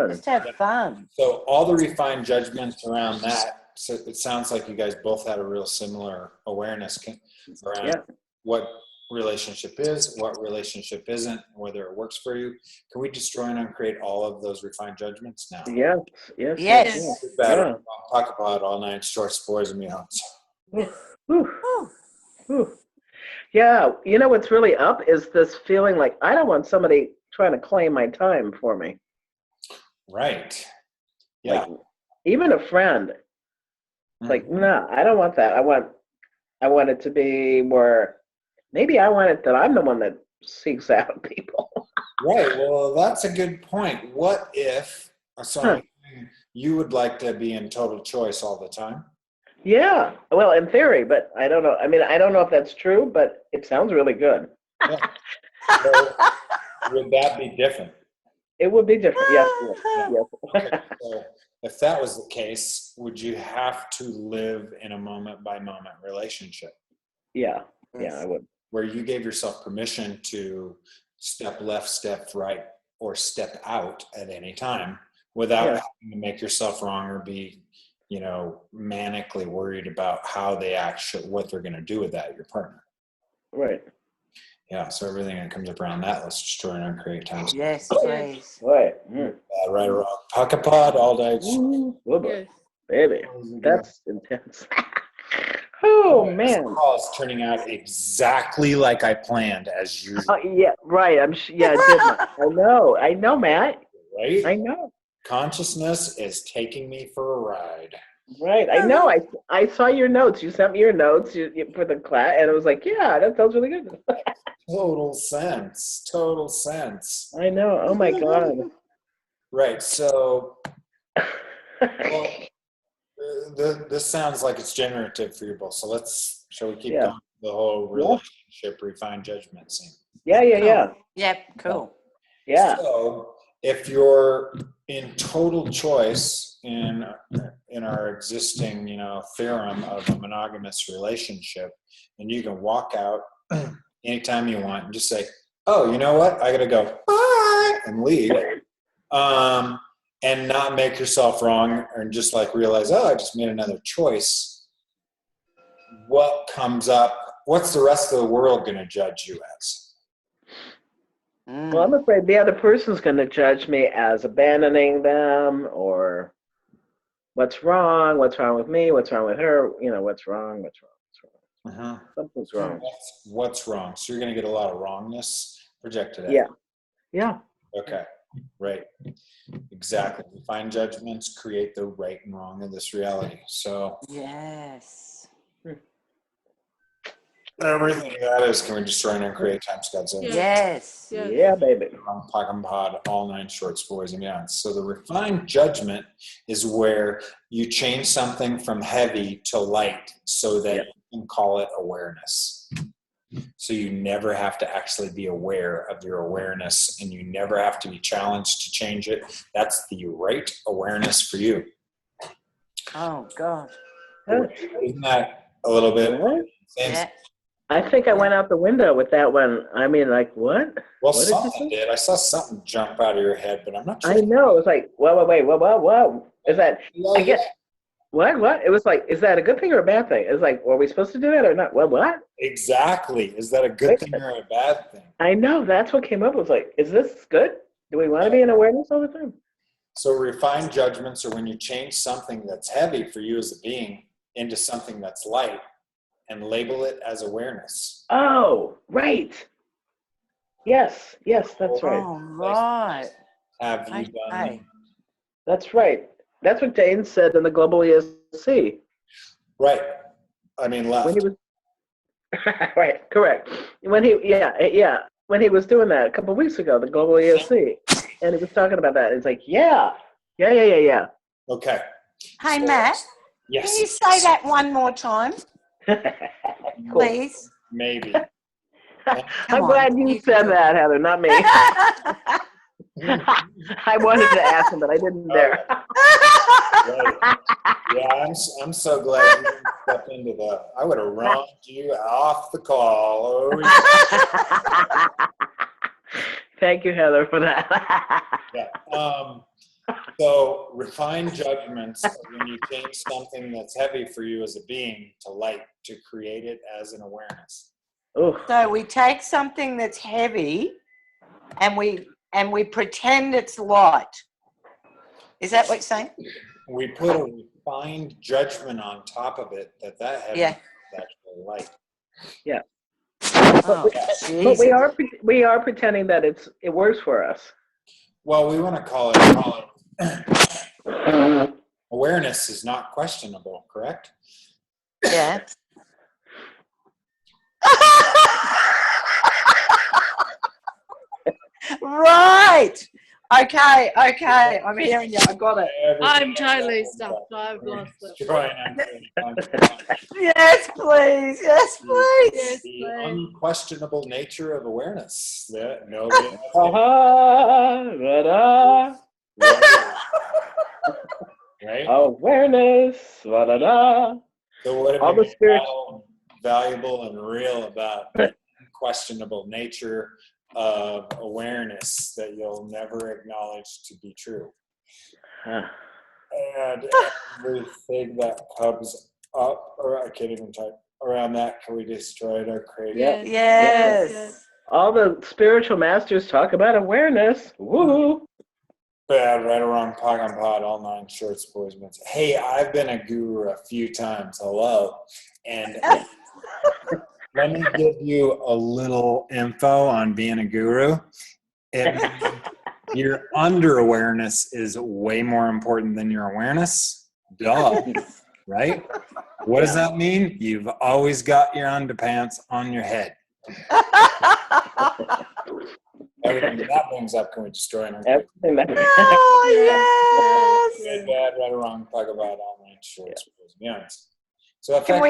Just have fun. So all the refined judgments around that, so it sounds like you guys both had a real similar awareness around what relationship is, what relationship isn't, whether it works for you. Can we destroy and uncreate all of those refined judgments now? Yes. Better. I'll talk about all nine shorts, boys and meows. Yeah, you know what's really up is this feeling like I don't want somebody trying to claim my time for me. Right. Yeah. Like even a friend. Like, no, I don't want that. I want it to be more. Maybe I want it that I'm the one that seeks out people. Right. Well, that's a good point. What if you would like to be in total choice all the time? Yeah. Well, in theory, but I don't know. I mean, I don't know if that's true, but it sounds really good. Yeah. So, would that be different? It would be different. Yes. Okay, so if that was the case, would you have to live in a moment-by-moment relationship? Yeah, I would. Where you gave yourself permission to step left, step right, or step out at any time without having to make yourself wrong or be, manically worried about what they're going to do with that, your partner. Right. Yeah, so everything that comes up around that, let's destroy and uncreate times. Yes, please. Right. Right or wrong. Pocket pod all day. Yes. Baby, that's intense. Oh, man. This call is turning out exactly like I planned, as usual. Yeah, right. I did. I know, Matt. Right? I know. Consciousness is taking me for a ride. Right. I know. I saw your notes. You sent me your notes for the class, and I was like, yeah, that sounds really good. Total sense. I know. Oh, my God. Right. So, this sounds like it's generative for you both. So shall we keep going the whole relationship refined judgment scene? Yeah. Yep, cool. Yeah. So if you're in total choice in our existing, theorem of a monogamous relationship, and you can walk out anytime you want and just say, oh, you know what? I got to go, bye, and leave. And not make yourself wrong and just realize, oh, I just made another choice. What comes up what's the rest of the world going to judge you as? Well, I'm afraid the other person's going to judge me as abandoning them, or what's wrong with me, what's wrong with her, what's wrong. Uh-huh. Something's wrong. What's wrong? So you're going to get a lot of wrongness projected at Yeah. you. Yeah. Okay, right. Exactly. Refined judgments create the right and wrong of this reality. So Yes. everything that is, can we destroy and create times God's image? Yes. Yeah, baby. Pod, all 9 shorts, boys and beyond. So the refined judgment is where you change something from heavy to light so that you can call it awareness. So you never have to actually be aware of your awareness, and you never have to be challenged to change it. That's the right awareness for you. Oh, God. Isn't that a little bit? Yeah. I think I went out the window with that one. I mean, like, what? Well, what something did. I saw something jump out of your head, but I'm not sure. I know. It was like, whoa. Is that, I guess, what? It was like, is that a good thing or a bad thing? It's like, were we supposed to do that or not? What? Exactly. Is that a good thing or a bad thing? I know. That's what came up. It was like, is this good? Do we want to be in awareness all the time? So refined judgments are when you change something that's heavy for you as a being into something that's light and label it as awareness. Oh, right. Yes, that's right. Oh, right. Have you done that? That's right. That's what Dane said in the Global ESC. Right. I mean, left. When he was right, correct. When he when he was doing that a couple of weeks ago, the Global ESC, and he was talking about that. It's like, yeah. Okay. Hey, Matt. Yes. Can you say that one more time, Cool. please? Maybe. I'm glad you said that, Heather, not me. I wanted to ask him, but I didn't dare. Right. Yeah, I'm so glad you didn't step into the. I would have run you off the call. Thank you, Heather, for that. Yeah. So refined judgments are when you change something that's heavy for you as a being to light, to create it as an awareness. Ooh. So we take something that's heavy and we pretend it's light. Is that what you're saying? We put a refined judgment on top of it that heavy is actually light. Yeah. Oh, But we are pretending that it works for us. Well, we want to call it awareness is not questionable, correct? Yeah. Right. Okay. I'm hearing you. I got it. I'm totally stuffed. I've lost it. Yes, please. Yes, please. Yes, The please. unquestionable nature of awareness. That right? Awareness. So what All the is valuable and real about the unquestionable nature of awareness that you'll never acknowledge to be true? And everything that comes up, or I can't even type, around that, can we destroy it or create it? Yes. All the spiritual masters talk about awareness. Woohoo! Bad, right or wrong, pod on pod, all 9 shorts, boys, men. Hey, I've been a guru a few times. Hello. And let me give you a little info on being a guru. Your under-awareness is way more important than your awareness. Duh. Right? What does that mean? You've always got your underpants on your head. Everything that brings up, can we destroy it? Oh, yes. Good, bad, right or wrong, talk about online shorts. Yeah. So Can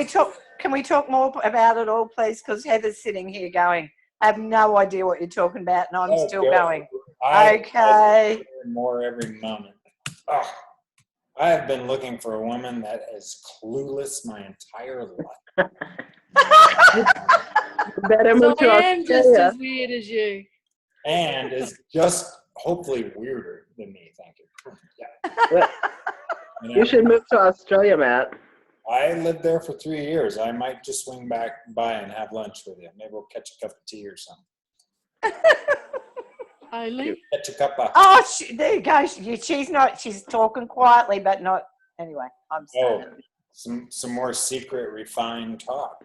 we talk more about it all, please? Because Heather's sitting here going, I have no idea what you're talking about, and I'm still going. Okay. More every moment. Oh, I have been looking for a woman that is clueless my entire life. So I am just as weird as you. And is just hopefully weirder than me. Thank you. Yeah. You should move to Australia, Matt. I lived there for 3 years. I might just swing by and have lunch with you. Maybe we'll catch a cup of tea or something. Eileen? Catch a cup of. Oh, there you go. She's talking quietly, but not. Anyway, I'm saying Some more secret, refined talk.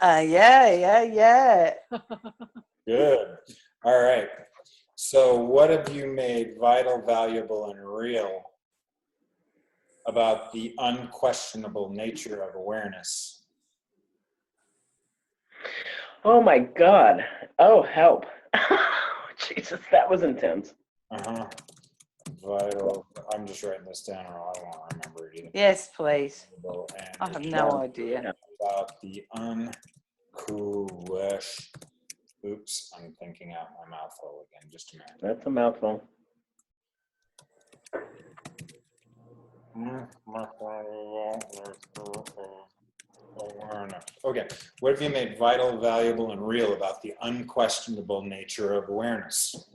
Yeah. Good. All right. So what have you made vital, valuable, and real about the unquestionable nature of awareness? Oh my God. Oh, help. Jesus, that was intense. Uh-huh. Vital. I'm just writing this down or I won't remember it either. Yes, please. And I have no idea. about the unquestionable. Oops, I'm thinking out my mouth hole again. Just a minute. That's a mouthful. Awareness. Okay. What have you made vital, valuable, and real about the unquestionable nature of awareness?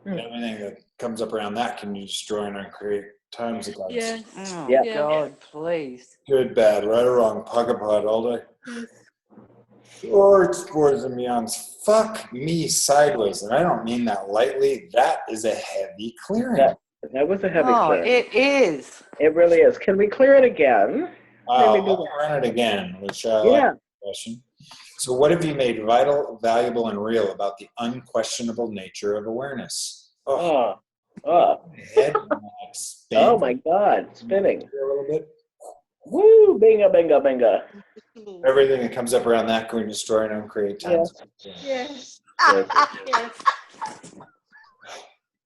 Everything that comes up around that can you destroy and uncreate times ago. Yes. Oh, Yeah. God, please. Good, bad, right or wrong, pocket pod all day. Yes. Shorts, boys and beyonds. Fuck me sideways. And I don't mean that lightly. That is a heavy clearing. That was a heavy Oh, clear. it is. It really is. Can we clear it again? Maybe do Let's run it again, which I Yeah. like the question. So what have you made vital, valuable, and real about the unquestionable nature of awareness? Oh. Head Oh my God. Spinning. a little bit. Woo. Bingo, bingo, bingo. Everything that comes up around that can we destroy and uncreate times. Yes. Yes. Yes.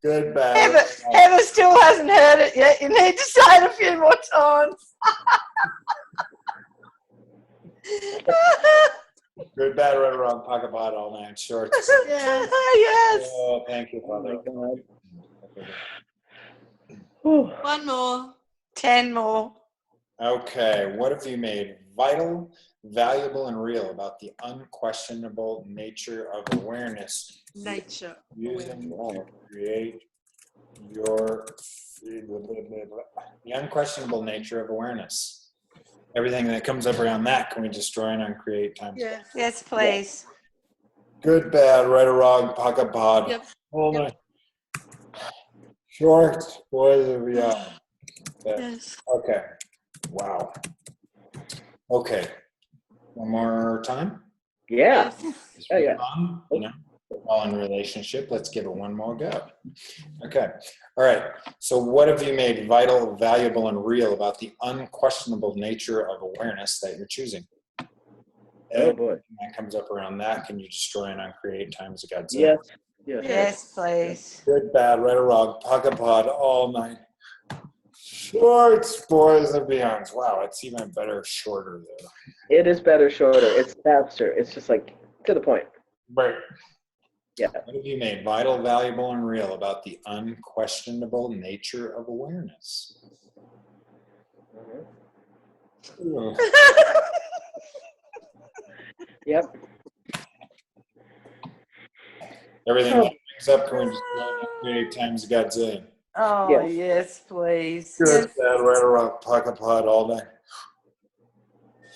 Good, bad. Heather still hasn't heard it yet. You need to say it a few more times. Good, bad, right or wrong, pocket pod all night, shorts. Yes. Yes. Oh, thank you, Oh my Father. God. Whew. One more. 10 more. Okay, what have you made vital, valuable, and real about the unquestionable nature of awareness Nature. using to create your the unquestionable nature of awareness? Everything that comes up around that can we destroy and uncreate times? Yes. Yes, please. Good, bad, right or wrong, pocket pod. Yep. Hold on. Short, boys and beyond. Yes. Okay. Wow. Okay. One more time. Yeah. Just Oh, yeah. fun, you know, we're all in relationship. Let's give it one more go. Okay. All right. So what have you made vital, valuable, and real about the unquestionable nature of awareness that you're choosing? Oh boy. Everything that comes up around that, can you destroy and uncreate times of God's Yes. Yes. Yes, please. Good, bad, right or wrong, pocket pod all night. Shorts, boys and beyonds. Wow, it's even better shorter though. It is better shorter. It's faster. It's just like to the point. Right. Yeah. What have you made vital, valuable, and real about the unquestionable nature of awareness? Ugh. Yep. Everything that brings up, can we just create times Godzilla? Oh, Yes. yes, please. Good, bad, right or wrong, pocket pod all day.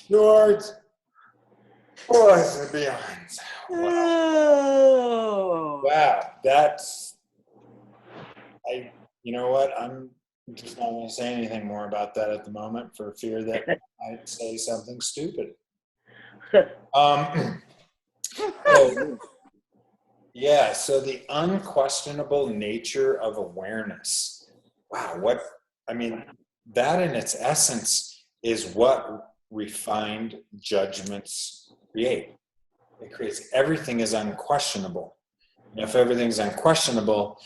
Shorts, boys and beyonds. Wow. Oh. Wow, that's, you know what, I'm just not going to say anything more about that at the moment for fear that I'd say something stupid. So, yeah, so the unquestionable nature of awareness. Wow, that in its essence is what refined judgments create. It creates everything is unquestionable. And if everything's unquestionable,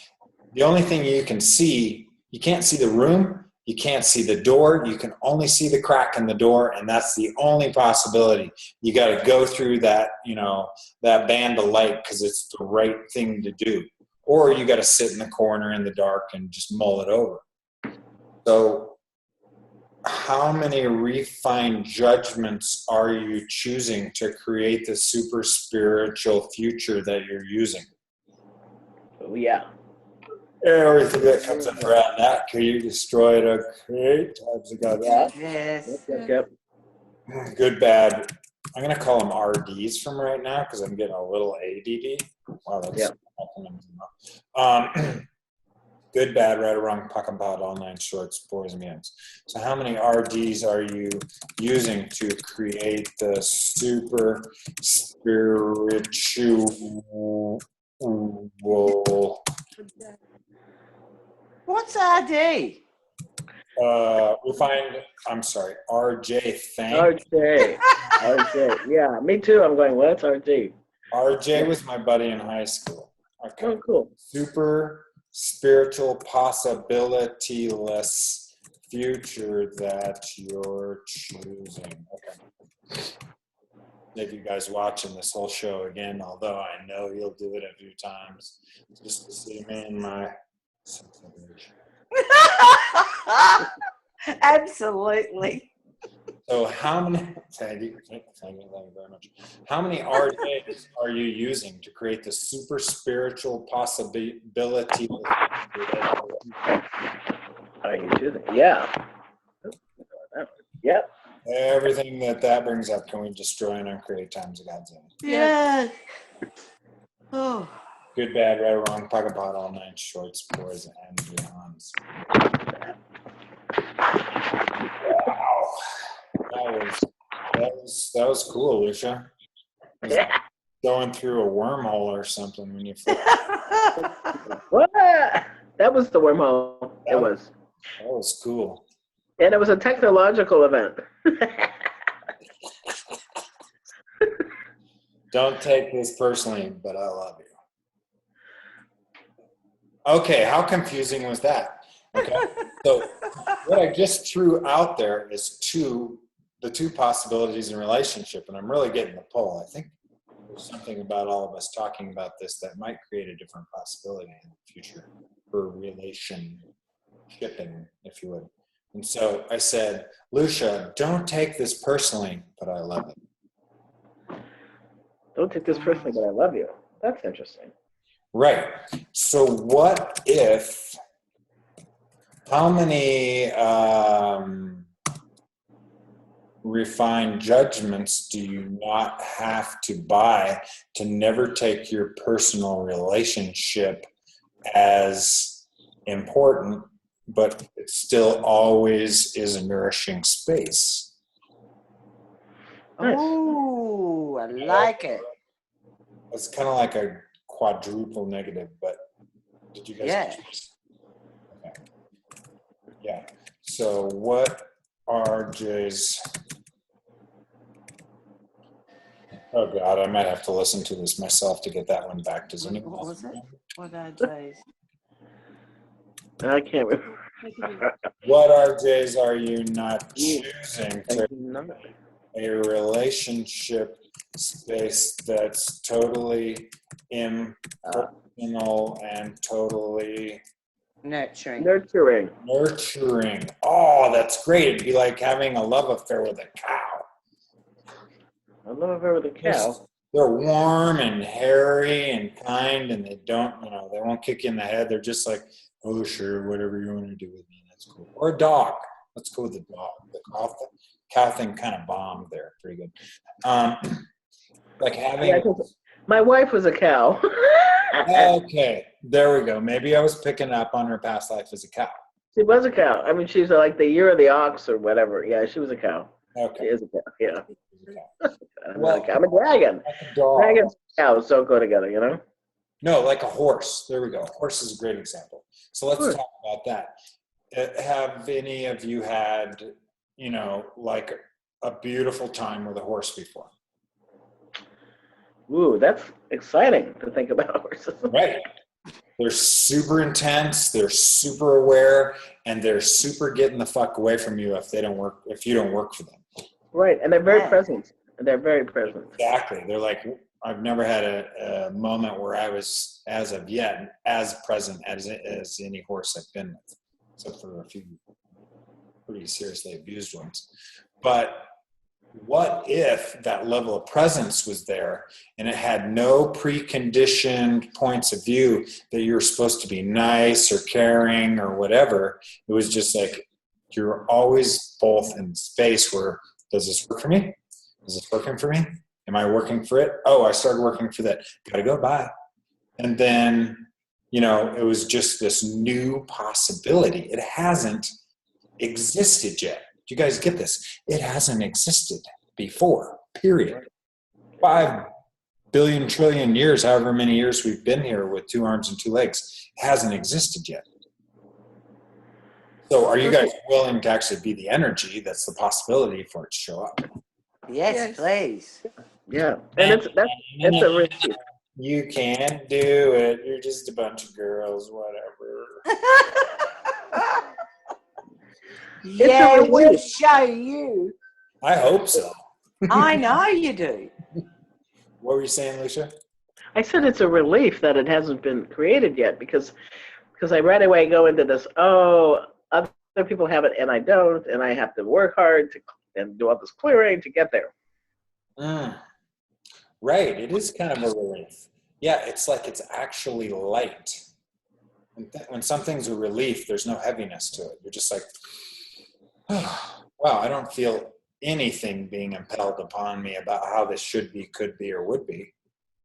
the only thing you can't see the room, you can't see the door, you can only see the crack in the door, and that's the only possibility. You got to go through that, that band of light because it's the right thing to do. Or you got to sit in the corner in the dark and just mull it over. So how many refined judgments are you choosing to create the super spiritual future that you're using? Oh yeah. Everything that comes up around that, can you destroy it? Okay, times ago that. Yes. Yep. Good, bad. I'm going to call them RDs from right now because I'm getting a little ADD. Wow, that's good, bad, right or wrong, puck and pot, all nine shorts, boys and men's. So how many RDs are you using to create the super spiritual? What's RD? RJ, RJ. Yeah, me too. I'm going, what's RJ? RJ was my buddy in high school. Okay. Oh, cool. Super spiritual, possibility-less future that you're choosing. Okay. Maybe you guys watching this whole show again, although I know you'll do it a few times just to see me in my situation. Absolutely. So how many, thank you very much. How many RJs are you using to create the super spiritual possibility? Are you choosing? Yeah. Yep. Everything that brings up, can we destroy and uncreate times of God's own? Yeah. Oh. Good, bad, right or wrong, puck and pot, all nine shorts, boys and beyonds. Wow. That was cool, Lucia. Going through a wormhole or something when you What? That was the wormhole. It was. That was cool. And it was a technological event. Don't take this personally, but I love you. Okay, how confusing was that? Okay, so what I just threw out there is the two possibilities in relationship, and I'm really getting the pull. I think there's something about all of us talking about this that might create a different possibility in the future for relationshiping, if you would. And so I said, Lucia, don't take this personally, but I love it. Don't take this personally, but I love you. That's interesting. Right. So what if, how many refined judgments do you not have to buy to never take your personal relationship as important, but it still always is a nourishing space? Nice. Oh, I like it. It's kind of like a quadruple negative, but did you guys? Yeah. Okay. Yeah. So what are Jay's? Oh God, I might have to listen to this myself to get that one back. Does anyone? What was it? What are J's? I can't remember. What RJs are you not choosing to a relationship space that's totally impersonal and totally Nurturing. nurturing? Oh, that's great. It'd be like having a love affair with a cow. I love her with a cow. They're warm and hairy and kind, and they don't, they won't kick you in the head. They're just like, oh, sure, whatever you want to do with me, that's cool. Or a dog. Let's go with the dog. The cow thing kind of bombed there. Pretty good. Like having. Yeah, my wife was a cow. Okay, there we go. Maybe I was picking up on her past life as a cow. She was a cow. I mean, she's like the year of the ox or whatever. Yeah, she was a cow. Okay. She is a cow. Yeah. Well, I'm a dragon. like a dog. Dragons and cows don't go together, No, like a horse. There we go. Horse is a great example. So let's talk about that. Have any of you had, like a beautiful time with a horse before? Ooh, that's exciting to think about horses. Right. They're super intense. They're super aware, and they're super getting the fuck away from you if you don't work for them. Right, and they're very present. Exactly. They're like, I've never had a moment where I was, as of yet, as present as any horse I've been with, except for a few pretty seriously abused ones. But what if that level of presence was there and it had no preconditioned points of view that you were supposed to be nice or caring or whatever? It was just like you're always both in space where, does this work for me? Is this working for me? Am I working for it? Oh, I started working for that. Gotta go, bye. And then, it was just this new possibility. It hasn't existed yet. Do you guys get this? It hasn't existed before, period. 5 billion trillion years, however many years we've been here with 2 arms and 2 legs, hasn't existed yet. So are you guys willing to actually be the energy that's the possibility for it to show up? Yes, please. Yeah, and that's a risky. You can't do it. You're just a bunch of girls, whatever. Yeah, we'll show you. I hope so. I know you do. What were you saying, Lucia? I said it's a relief that it hasn't been created yet because I right away go into this, other people have it and I don't, and I have to work hard and do all this clearing to get there. Right, it is kind of a relief. Yeah, it's like it's actually light. When something's a relief, there's no heaviness to it. You're just like, oh, wow, I don't feel anything being impelled upon me about how this should be, could be, or would be.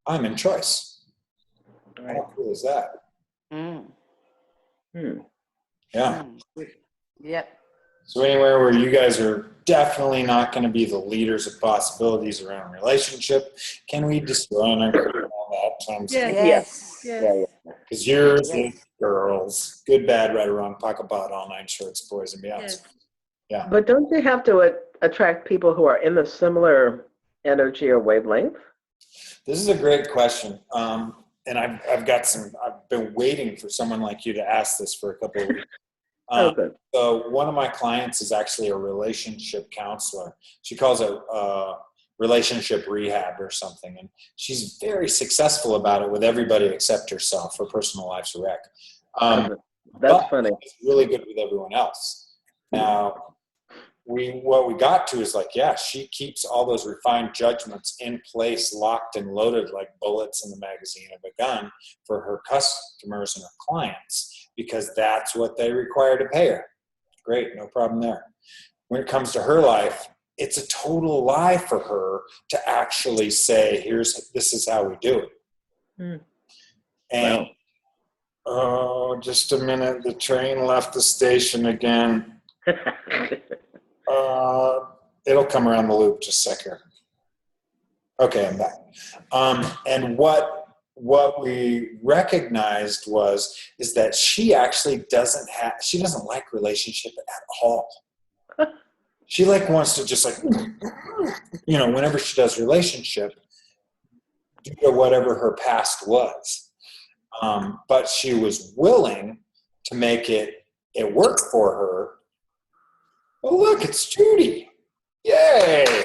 I'm in choice. Right. How cool is that? Yeah. Yep. So anywhere where you guys are definitely not going to be the leaders of possibilities around relationship, can we destroy and uncreate all that? Yes. Yeah. Because yours is girls. Good, bad, right or wrong, pocket pot, all 9 shorts, boys and beyonds. Yes. Yeah. But don't you have to attract people who are in the similar energy or wavelength? This is a great question. And I've been waiting for someone like you to ask this for a couple of weeks. Good. So one of my clients is actually a relationship counselor. She calls it relationship rehab or something. And she's very successful about it with everybody except herself. Her personal life's a wreck. That's funny. It's really good with everyone else. Now, what we got to is like, yeah, she keeps all those refined judgments in place, locked and loaded like bullets in the magazine of a gun for her customers and her clients, because that's what they require to pay her. Great, no problem there. When it comes to her life, it's a total lie for her to actually say, this is how we do it. And just a minute, the train left the station again. It'll come around the loop, just a sec here. Okay, I'm back. And what we recognized is that she actually doesn't like relationship at all. She wants to just whenever she does relationship, due to whatever her past was. But she was willing to make it work for her. Oh, look, it's Judy. Yay.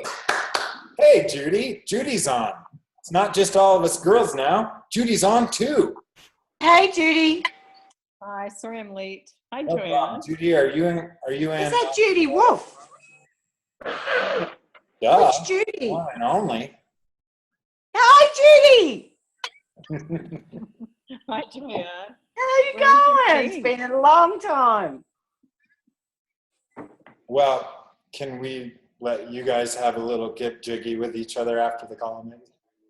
Hey, Judy. Judy's on. It's not just all of us girls now. Judy's on too. Hey, Judy. Hi, sorry I'm late. Hi, No Joanne. problem. Judy, are you in? Is that Judy Wolf? Duh. Which Judy? One and only. Hi, Judy. Hi, Joanne. How you Where have you going? It's been? been a long time. Well, can we let you guys have a little get jiggy with each other after the call, maybe?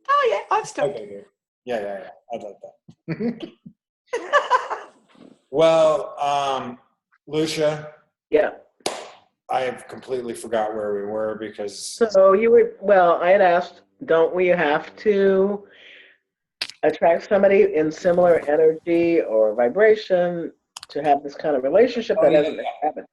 Oh, yeah, I've stopped. Okay, good. Yeah. I'd like that. Well, Lucia. Yeah. I have completely forgot where we were because. So I had asked, don't we have to attract somebody in similar energy or vibration to have this kind of relationship that hasn't happened?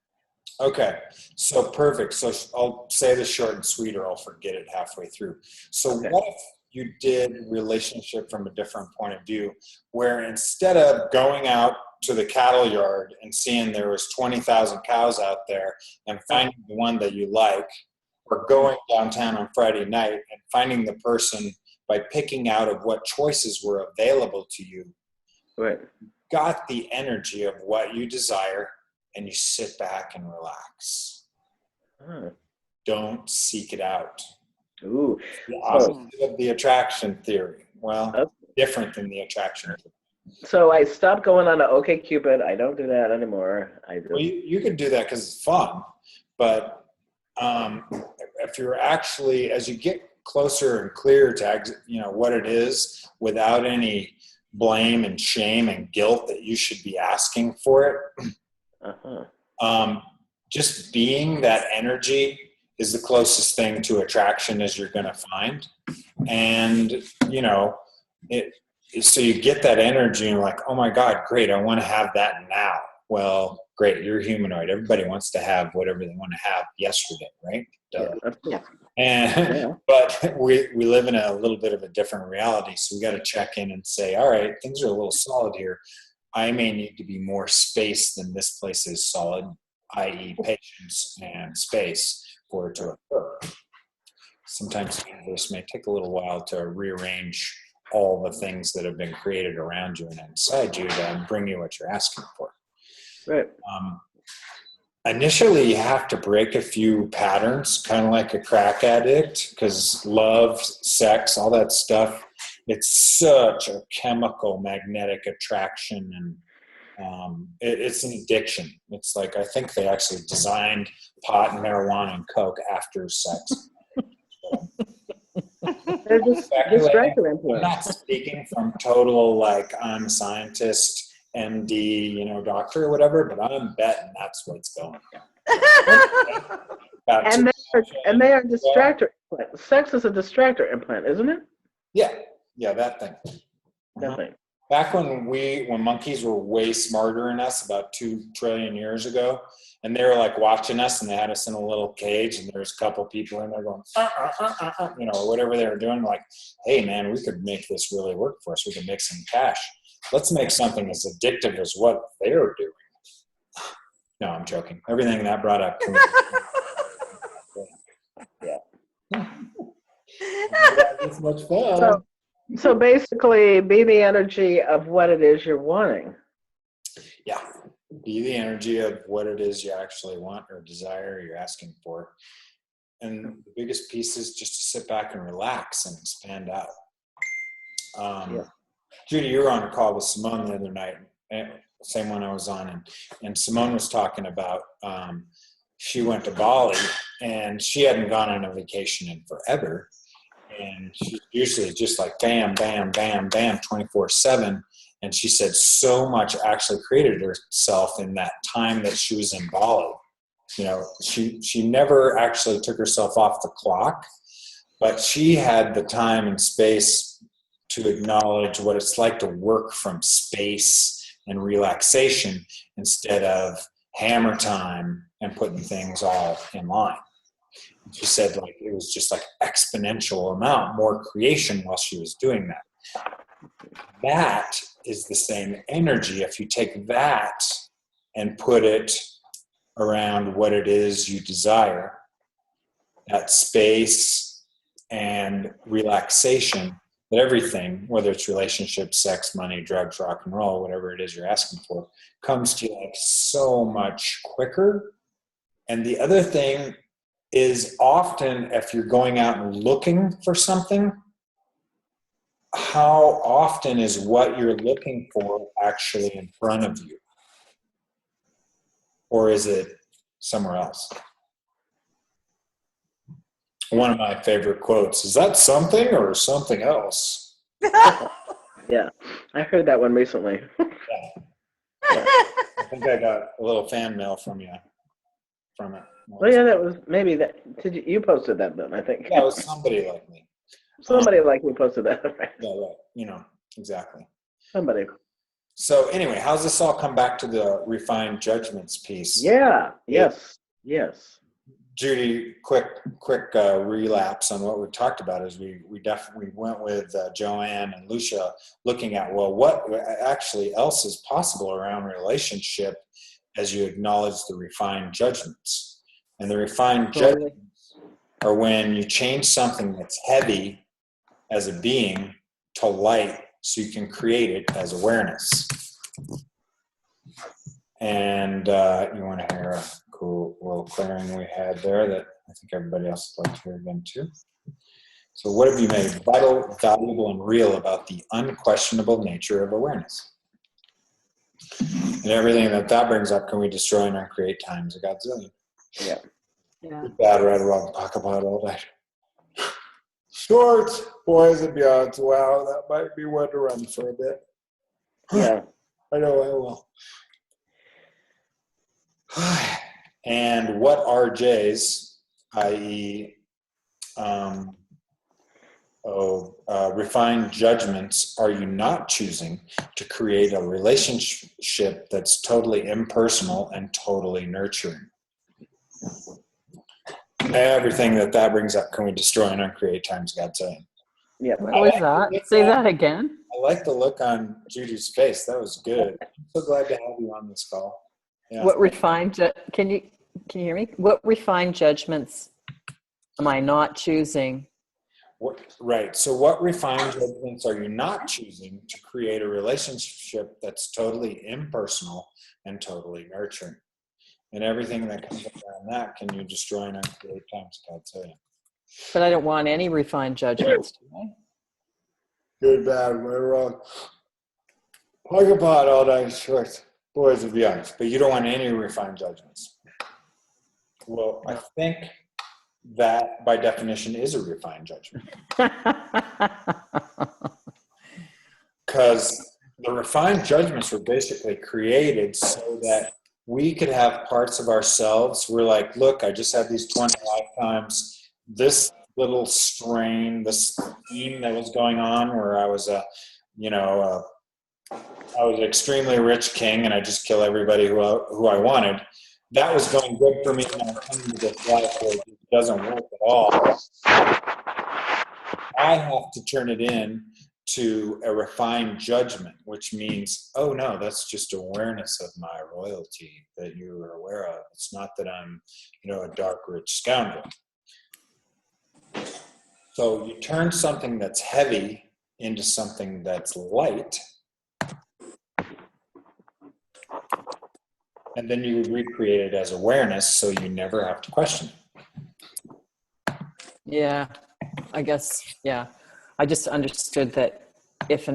Okay, so perfect. So I'll say this short and sweet, or I'll forget it halfway through. So what if you did relationship from a different point of view, where instead of going out to the cattle yard and seeing there was 20,000 cows out there and finding the one that you like, or going downtown on Friday night and finding the person by picking out of what choices were available to you, Right. got the energy of what you desire, and you sit back and relax. don't seek it out. Ooh. The So, opposite of the attraction theory. Well, Okay. different than the attraction theory. so I stopped going on to OkCupid. I don't do that anymore. I Well, just you can do that because it's fun, but if you're actually, as you get closer and clearer to what it is, without any blame and shame and guilt that you should be asking for it, just being that energy is the closest thing to attraction as you're going to find. And so you get that energy and you're like, oh my God, great, I want to have that now. Well, great, you're humanoid. Everybody wants to have whatever they want to have yesterday, right? yeah. And but we live in a little bit of a different reality, so we got to check in and say, all right, things are a little solid here. I may need to be more space than this place is solid, i.e. patience and space for it to occur. Sometimes the universe may take a little while to rearrange all the things that have been created around you and inside you to bring you what you're asking for. Right. Initially, you have to break a few patterns, kind of like a crack addict, because love, sex, all that stuff, it's such a chemical magnetic attraction, and it's an addiction. It's like, I think they actually designed pot and marijuana and coke after sex. They're just distractor implants. I'm not speaking from total, like, I'm a scientist, MD, doctor or whatever, but I'm betting that's what's going on. And they are distractor implants. Sex is a distractor implant, isn't it? Yeah, that thing. That thing. Back when monkeys were way smarter than us, about 2 trillion years ago, and they were like watching us, and they had us in a little cage, and there's a couple people in there going, or whatever they were doing, like, hey man, we could make this really work for us. We could make some cash. Let's make something as addictive as what they're doing. No, I'm joking. Everything that brought up. It's much fun. So basically, be the energy of what it is you're wanting. Yeah. Be the energy of what it is you actually want or desire or you're asking for. And the biggest piece is just to sit back and relax and expand out. Judy, you were on a call with Simone the other night, same one I was on, and Simone was talking about she went to Bali and she hadn't gone on a vacation in forever. And she's usually just like bam, bam, bam, bam, 24/7. And she said so much actually created herself in that time that she was in Bali. She never actually took herself off the clock, but she had the time and space to acknowledge what it's like to work from space and relaxation instead of hammer time and putting things all in line. She said like it was just like exponential amount more creation while she was doing that. That is the same energy. If you take that and put it around what it is you desire, that space and relaxation, that everything, whether it's relationships, sex, money, drugs, rock and roll, whatever it is you're asking for, comes to you like so much quicker. And the other thing is often if you're going out and looking for something, how often is what you're looking for actually in front of you? Or is it somewhere else? One of my favorite quotes, is that something or something else? Yeah, I heard that one recently. I think I got a little fan mail from you from it. Well, yeah, that was maybe that. You posted that then, I think. Yeah, it was somebody like me. Somebody like me posted that. Yeah, right. Exactly. Somebody. So anyway, how's this all come back to the refined judgments piece? Yeah. Yes. Judy, quick relapse on what we talked about is we definitely went with Joanne and Lucia looking at, well, what actually else is possible around relationship as you acknowledge the refined judgments. And the refined judgments are when you change something that's heavy as a being to light so you can create it as awareness. And you want to hear a cool little clearing we had there that I think everybody else would like to hear again too. So what have you made vital, valuable, and real about the unquestionable nature of awareness? And everything that brings up, can we destroy and uncreate times a godzillion? Yeah. Yeah. Good, bad, right, or wrong, talk about it all night. Shorts, boys and beyonds. Wow, that might be one to run for a bit. Yeah. I know I will. And what RJs, i.e., refined judgments, are you not choosing to create a relationship that's totally impersonal and totally nurturing? Everything that brings up, can we destroy and uncreate times God's saying? Yeah. What was that? Say that again. I like the look on Judy's face. That was good. I'm so glad to have you on this call. Yeah. What refined? Can you hear me? What refined judgments am I not choosing? Right. So what refined judgments are you not choosing to create a relationship that's totally impersonal and totally nurturing? And everything that comes around that, can you destroy and uncreate times God's saying? But I don't want any refined judgments. Do I? Good, bad, right, wrong. Talk about all night short, boys and beyond. But you don't want any refined judgments. Well, I think that by definition is a refined judgment. Because the refined judgments were basically created so that we could have parts of ourselves. We're like, look, I just had these 20 lifetimes. This little strain, this scheme that was going on where I was I was an extremely rich king and I just kill everybody who I wanted. That was going good for me, and I'm coming to this life where it doesn't work at all. I have to turn it in to a refined judgment, which means, oh no, that's just awareness of my royalty that you are aware of. It's not that I'm, a dark, rich scoundrel. So you turn something that's heavy into something that's light, and then you recreate it as awareness, so you never have to question it. Yeah, I guess. Yeah, I just understood that if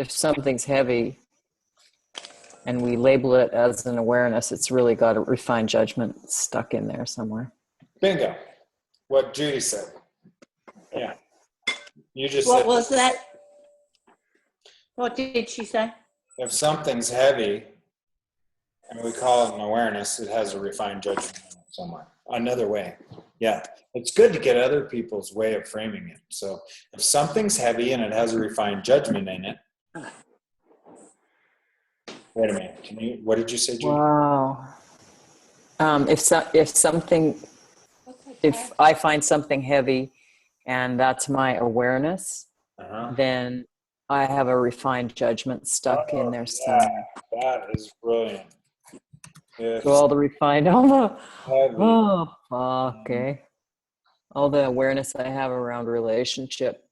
something's heavy and we label it as an awareness, it's really got a refined judgment stuck in there somewhere. Bingo. What Judy said. Yeah. You just What said, was that? What did she say? if something's heavy and we call it an awareness, it has a refined judgment somewhere. Another way. Yeah. It's good to get other people's way of framing it. So if something's heavy and it has a refined judgment in it, wait a minute. What did you say, Judy? Wow. If I find something heavy and that's my awareness, then I have a refined judgment stuck in there somewhere. That is brilliant. So all the refined, okay. All the awareness I have around relationship.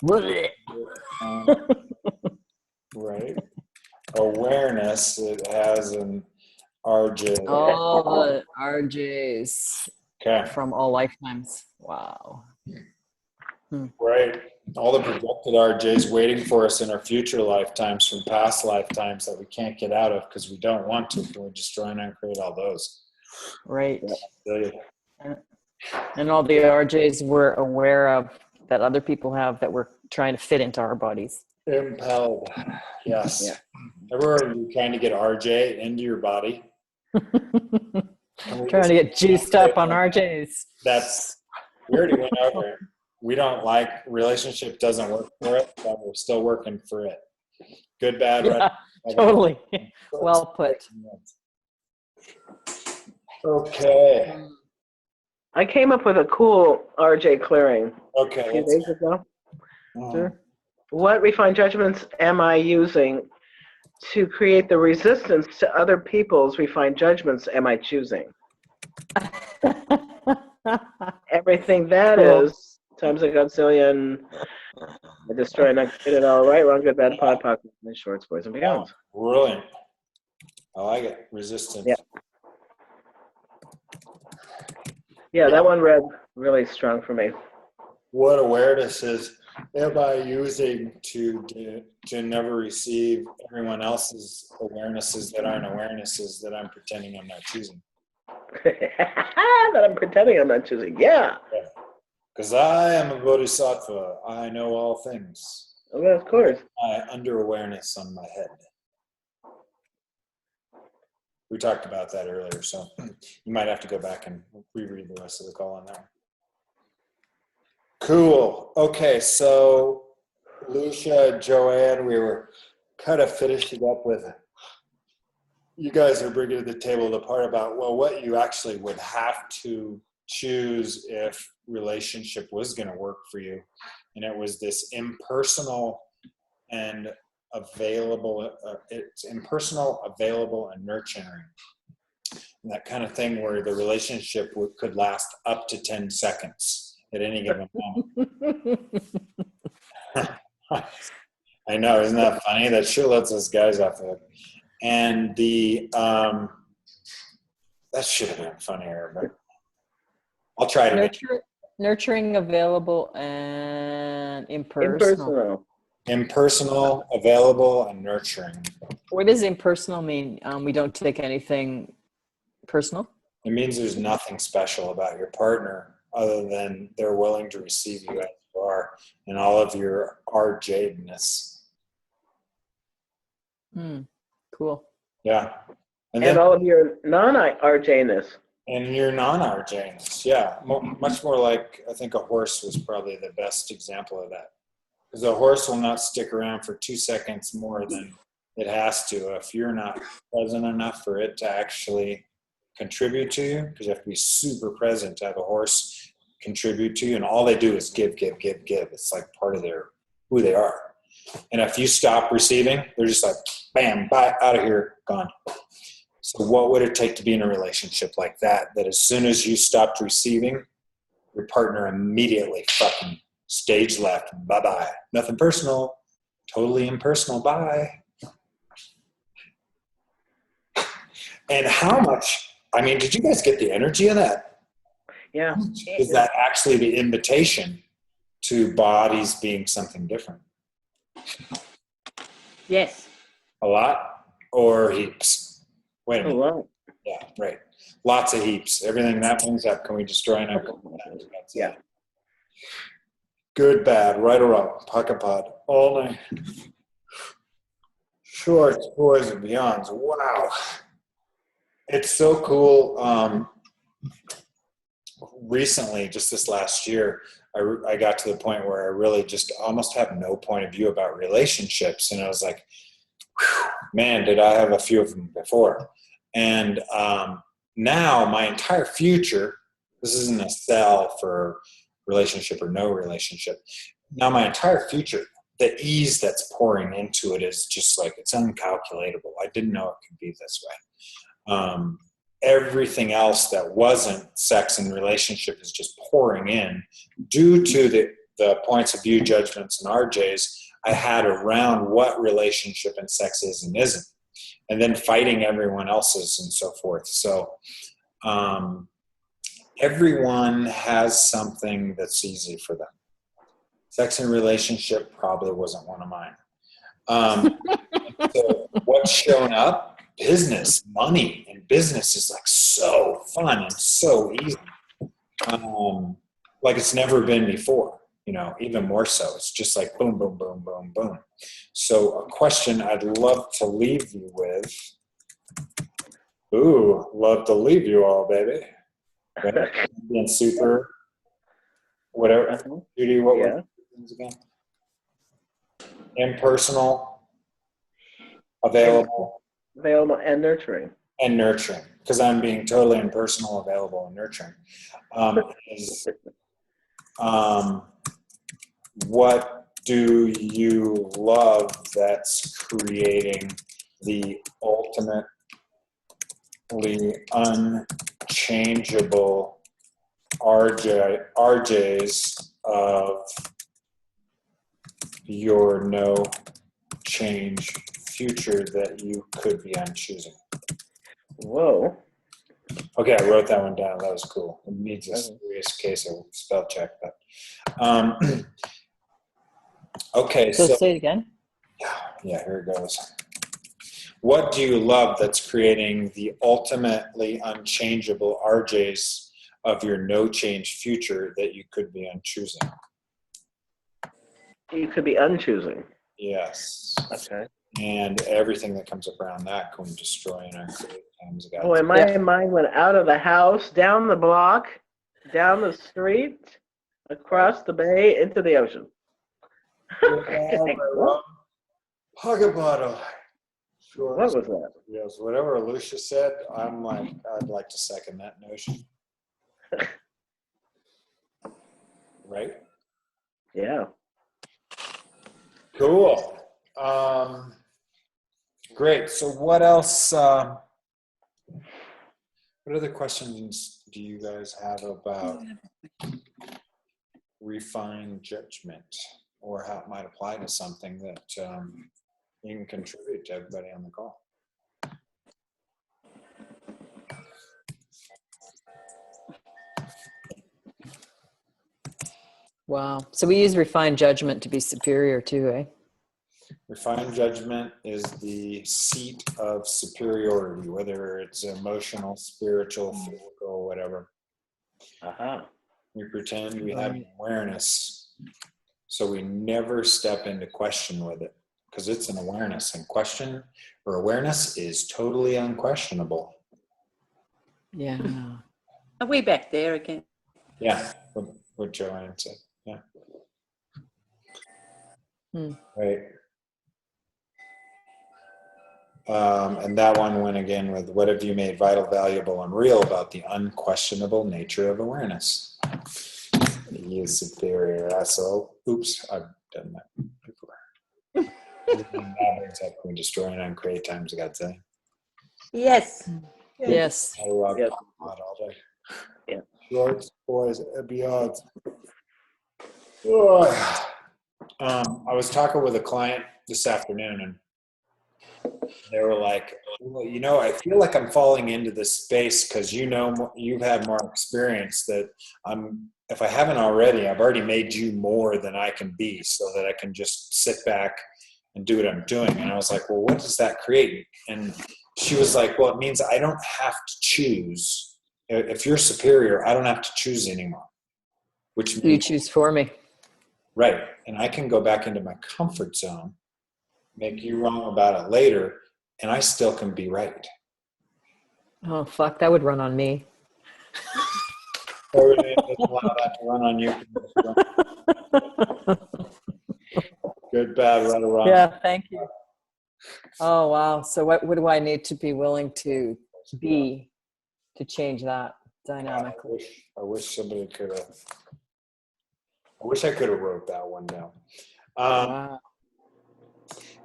Right. Awareness, it has an RJ. All the RJs from all lifetimes. Wow. Right. All the projected RJs waiting for us in our future lifetimes from past lifetimes that we can't get out of because we don't want to. Can we destroy and uncreate all those? Right. Yeah. And all the RJs we're aware of that other people have that we're trying to fit into our bodies. Impelled. Yes. Yeah. Everywhere you're trying to get RJ into your body. Trying to get juiced up on RJs. We already went over it. We don't like, relationship doesn't work for it, but we're still working for it. Good, bad, right? Totally. Well put. Okay. I came up with a cool RJ clearing Okay. a few days ago. Sure. What refined judgments am I using to create the resistance to other people's refined judgments am I choosing? Everything that is times a godzillion. I destroy and I create it all. Right, wrong, good, bad, pod, and shorts, boys and beyonds. Brilliant. I like it. Resistance. Yeah. Yeah, that one read really strong for me. What awarenesses am I using to never receive everyone else's awarenesses that aren't awarenesses that I'm pretending I'm not choosing? That I'm pretending I'm not choosing. Yeah. Because I am a bodhisattva. I know all things. Well, of course. My under-awareness on my head. We talked about that earlier, so you might have to go back and reread the rest of the call on that one. Cool. Okay, so Lucia, Joanne, we were kind of finishing up with, you guys are bringing to the table the part about, well, what you actually would have to choose if relationship was going to work for you. And it was this impersonal and available, it's impersonal, available, and nurturing. And that kind of thing where the relationship could last up to 10 seconds at any given moment. I know, isn't that funny? That sure lets us guys off the hook. And the, that should have been funnier, but I'll try to make it. Nurturing, available, and impersonal. Impersonal, available, and nurturing. What does impersonal mean? We don't take anything personal? It means there's nothing special about your partner other than they're willing to receive you as you are and all of your RJ-ness. Cool. Yeah. And all of your non-RJ-ness. And your non-RJ-ness, yeah. Much more like, I think a horse was probably the best example of that. Because a horse will not stick around for 2 seconds more than it has to if you're not present enough for it to actually contribute to you, because you have to be super present to have a horse contribute to you, and all they do is give. It's like part of who they are. And if you stop receiving, they're just like, bam, bye, out of here, gone. So what would it take to be in a relationship like that as soon as you stopped receiving, your partner immediately fucking stage left, bye-bye. Nothing personal, totally impersonal, bye. And how much, did you guys get the energy of that? Yeah. Is that actually the invitation to bodies being something different? Yes. A lot or heaps? Wait a minute. A lot. Yeah, right. Lots of heaps. Everything that brings up, can we destroy and Yeah. Good, bad, right or wrong, pocket pod, all night. Shorts, boys, and beyonds. Wow. It's so cool. Recently, just this last year, I got to the point where I really just almost have no point of view about relationships. And I was like, whew, man, did I have a few of them before. And now my entire future, this isn't a sell for relationship or no relationship. Now my entire future, the ease that's pouring into it is just like, it's uncalculatable. I didn't know it could be this way. Everything else that wasn't sex and relationship is just pouring in due to the points of view, judgments, and RJs I had around what relationship and sex is and isn't, and then fighting everyone else's and so forth. So everyone has something that's easy for them. Sex and relationship probably wasn't one of mine. So what's shown up? Business, money, and business is like so fun and so easy. Like it's never been before, even more so. It's just like boom, boom, boom, boom, boom. So a question I'd love to leave you with. Ooh, love to leave you all, baby. Being super, whatever. Judy, what were things again? Impersonal, available. Available and nurturing. And nurturing, because I'm being totally impersonal, available, and nurturing. What do you love that's creating the ultimately unchangeable RJs of your no change future that you could be unchoosing? Whoa. Okay, I wrote that one down. That was cool. It needs a serious case of spell check. But okay, So so say it again. yeah, here it goes. What do you love that's creating the ultimately unchangeable RJs of your no change future that you could be unchoosing? You could be unchoosing. Yes. Okay. And everything that comes up around that can destroy and create times ago. Boy, my mind went out of the house, down the block, down the street, across the bay, into the ocean. Pocket bottle. Sure. What was that? Yes, whatever Lucia said, I'm like, I'd like to second that notion. Right? Yeah. Cool. Great. So what else, what other questions do you guys have about refined judgment or how it might apply to something that you can contribute to everybody on the call? Wow. So we use refined judgment to be superior too, eh? Refined judgment is the seat of superiority, whether it's emotional, spiritual, physical, whatever. Uh-huh. We pretend we have awareness, so we never step into question with it, because it's an awareness, and question or awareness is totally unquestionable. Yeah. Are we back there again? Yeah, what Joanne said. Yeah. Right. And that one went again with, what have you made vital, valuable, and real about the unquestionable nature of awareness? He is superior. So, oops, I've done that before. That can destroy and uncreate times, I got to say. Yes. Yes. I love Yes. all day. Yeah. Shorts, boys, and beyond. Oh. I was talking with a client this afternoon, and they were like, well, you know, I feel like I'm falling into this space because, you know, you've had more experience that if I haven't already, I've already made you more than I can be so that I can just sit back and do what I'm doing. And I was like, well, what does that create? And she was like, well, it means I don't have to choose. If you're superior, I don't have to choose anymore. Which means You choose for me. right. And I can go back into my comfort zone, make you wrong about it later, and I still can be right. Oh, fuck. That would run on me. Everything doesn't allow that to run on you. Good, bad, right or wrong. Yeah, thank you. Oh, wow. So what do I need to be willing to be to change that dynamically? I wish somebody could have. I wish I could have wrote that one down. Wow.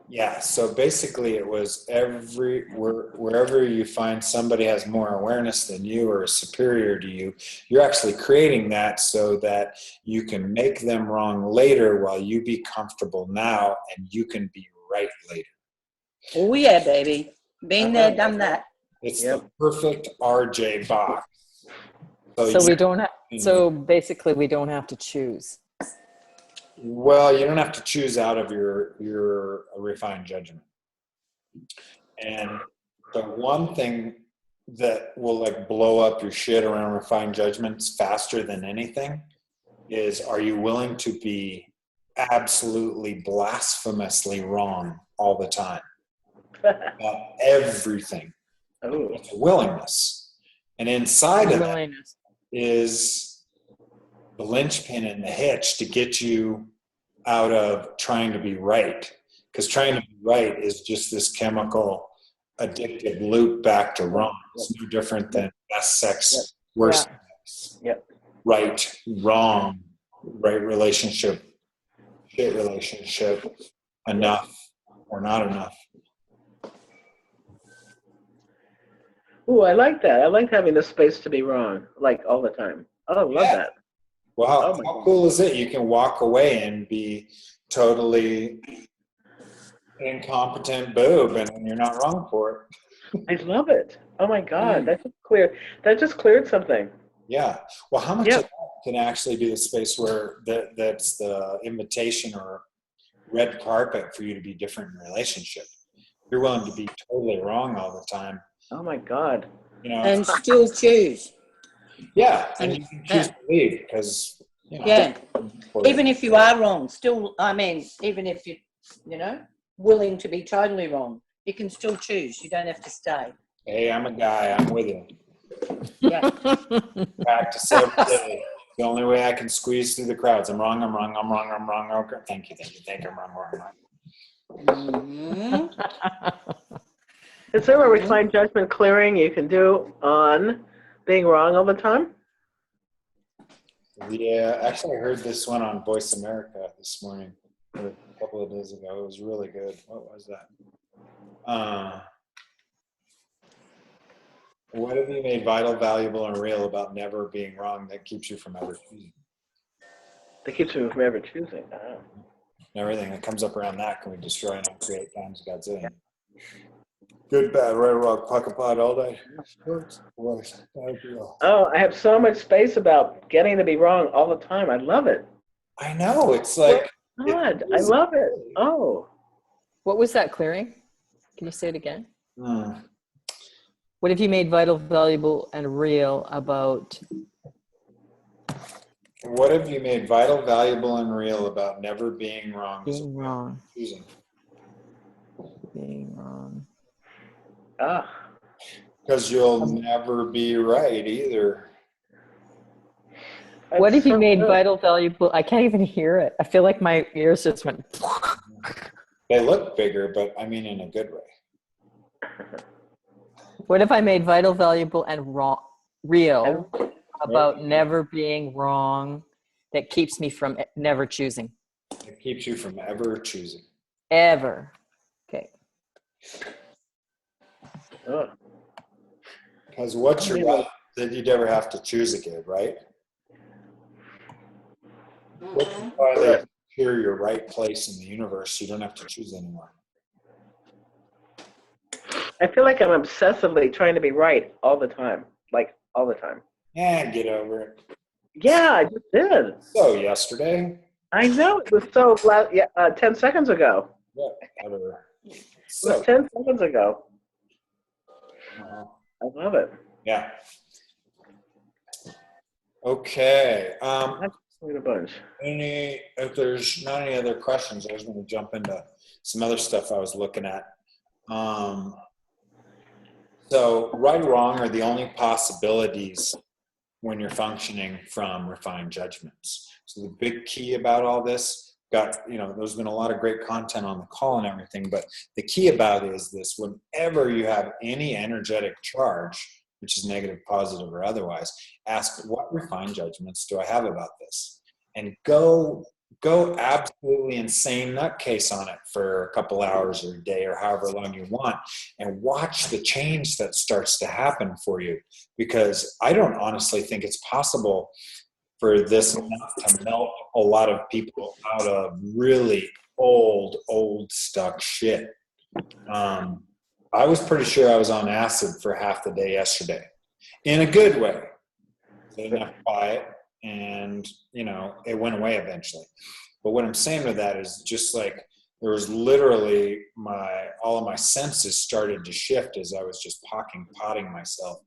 Yeah, so basically it was wherever you find somebody has more awareness than you or is superior to you, you're actually creating that so that you can make them wrong later while you be comfortable now and you can be right later. Oh, yeah, baby. Been there, done that. It's the perfect RJ box. So we don't have, so basically we don't have to choose. Well, you don't have to choose out of your refined judgment. And the one thing that will like blow up your shit around refined judgments faster than anything is, are you willing to be absolutely blasphemously wrong all the time about everything? Oh. It's a willingness. And inside of that Willingness. is the linchpin and the hitch to get you out of trying to be right. Because trying to be right is just this chemical addictive loop back to wrong. It's no different than best sex, worst sex. Right, wrong, right relationship, shit relationship, enough or not enough. Ooh, I like that. I like having the space to be wrong, like all the time. Oh, I love that. Well, how cool is it? You can walk away and be totally incompetent boob, and you're not wrong for I love it. Oh my God, that just cleared. That just cleared something. Yeah. Well, how much of Yep. that can actually be the space where that's the invitation or red carpet for you to be different in a relationship? You're willing to be totally wrong all the time. Oh my God. You know, And still choose. yeah, and And you can choose to leave because, you know, yeah, for even if you are wrong, still, I mean, even if you, you know, willing to be totally wrong, you can still choose. You don't have to stay. hey, I'm a guy, I'm with you. Yeah. Practice every day. The only way I can squeeze through the crowds. I'm wrong, I'm wrong, I'm wrong, I'm wrong. Okay. Thank you, I'm wrong, I'm wrong. Is there a refined judgment clearing you can do on being wrong all the time? Yeah, actually, I heard this one on Voice America this morning, or a couple of days ago. It was really good. What was that? What have you made vital, valuable, and real about never being wrong that keeps you from ever choosing? That keeps me from ever choosing. Oh. Everything that comes up around that can we destroy and uncreate times God's in. Good, bad, right or wrong, pocket pot all day. Oh, I have so much space about getting to be wrong all the time. I love it. I know. It's like God, I love it. Oh. What was that clearing? Can you say it again? Hmm. What have you made vital, valuable, and real about? What have you made vital, valuable, and real about never being wrong? Being wrong. Choosing. Being wrong. Ah. Because you'll never be right either. What have you so made good. vital, valuable? I can't even hear it. I feel like my ears just went. They look bigger, but I mean in a good way. What have I made vital, valuable, and real about Right. never being wrong that keeps me from never choosing? It keeps you from ever choosing. Ever. Okay. Oh. Because what's your right that you'd ever have to choose again, right? What's finally here your right place in the universe, you don't have to choose anymore. I feel like I'm obsessively trying to be right all the time. Like, all the time. Yeah, get over it. Yeah, I just did. So yesterday. I know. It was so 10 seconds ago. Yeah, whatever. It So was 10 seconds ago. uh, I love it. yeah. Okay. Wait a bunch. If there's not any other questions, I was going to jump into some other stuff I was looking at. So right or wrong are the only possibilities when you're functioning from refined judgments. So the big key about all this, there's been a lot of great content on the call and everything, but the key about it is this: whenever you have any energetic charge, which is negative, positive, or otherwise, ask, what refined judgments do I have about this? And go absolutely insane nutcase on it for a couple hours or a day or however long you want, and watch the change that starts to happen for you. Because I don't honestly think it's possible for this not to melt a lot of people out of really old stuck shit. I was pretty sure I was on acid for half the day yesterday, in a good way. I didn't have to buy it, and it went away eventually. But what I'm saying with that is just like there was literally all of my senses started to shift as I was just potting myself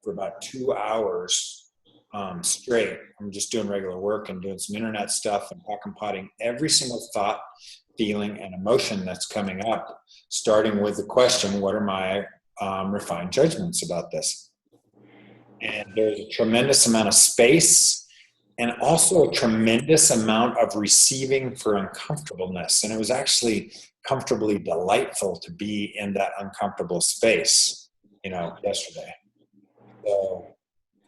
for about 2 hours straight. I'm just doing regular work and doing some internet stuff and potting every single thought, feeling, and emotion that's coming up, starting with the question, what are my refined judgments about this? And there's a tremendous amount of space and also a tremendous amount of receiving for uncomfortableness. And it was actually comfortably delightful to be in that uncomfortable space, yesterday. So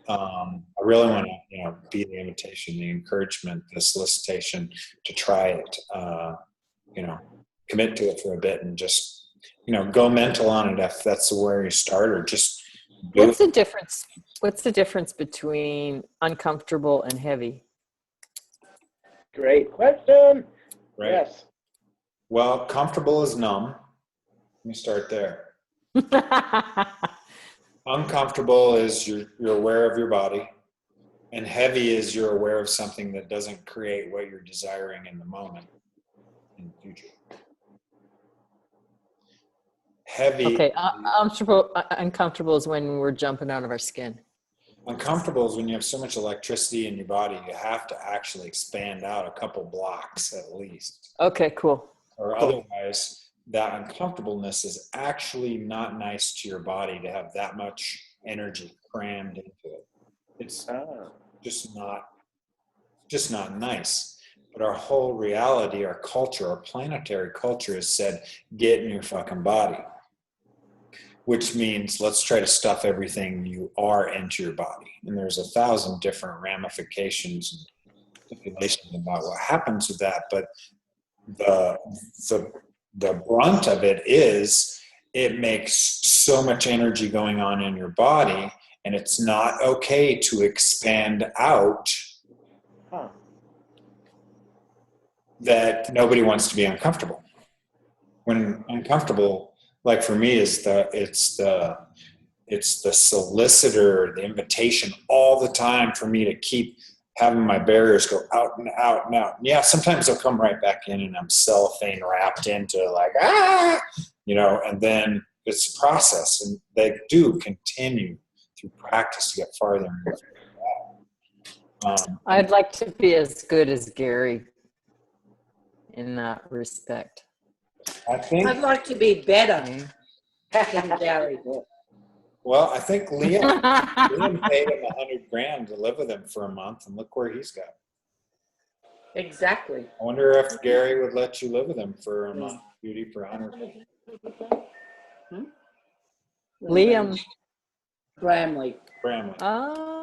I really want to, be the invitation, the encouragement, the solicitation to try it, commit to it for a bit and just, go mental on it if that's where you start, or just do What's the difference? What's the difference between uncomfortable and heavy? Great question. Right. Yes. Well, comfortable is numb. Let me start there. Uncomfortable is you're aware of your body, and heavy is you're aware of something that doesn't create what you're desiring in the moment, in the future. Heavy. Okay, uncomfortable is when we're jumping out of our skin. Uncomfortable is when you have so much electricity in your body, you have to actually expand out a couple blocks at least. Okay, cool. Or otherwise, that uncomfortableness is actually not nice to your body to have that much energy crammed into it. It's just not nice. But our whole reality, our culture, our planetary culture has said, get in your fucking body. Which means let's try to stuff everything you are into your body. And there's 1,000 different ramifications and stipulations about what happens with that. But the brunt of it is it makes so much energy going on in your body, and it's not okay to expand out that nobody wants to be uncomfortable. When uncomfortable, like for me, it's the solicitor, the invitation all the time for me to keep having my barriers go out and out and out. Yeah, sometimes they'll come right back in and I'm cellophane wrapped into like, and then it's a process, and they do continue through practice to get farther and farther. I'd like to be as good as Gary in that respect. I think I'd like to be better than Gary. Well, I think Liam paid him $100,000 to live with him for a month, and look where he's got. Exactly. I wonder if Gary would let you live with him for a month, Beauty, for $100,000. Liam Bramley. Ah.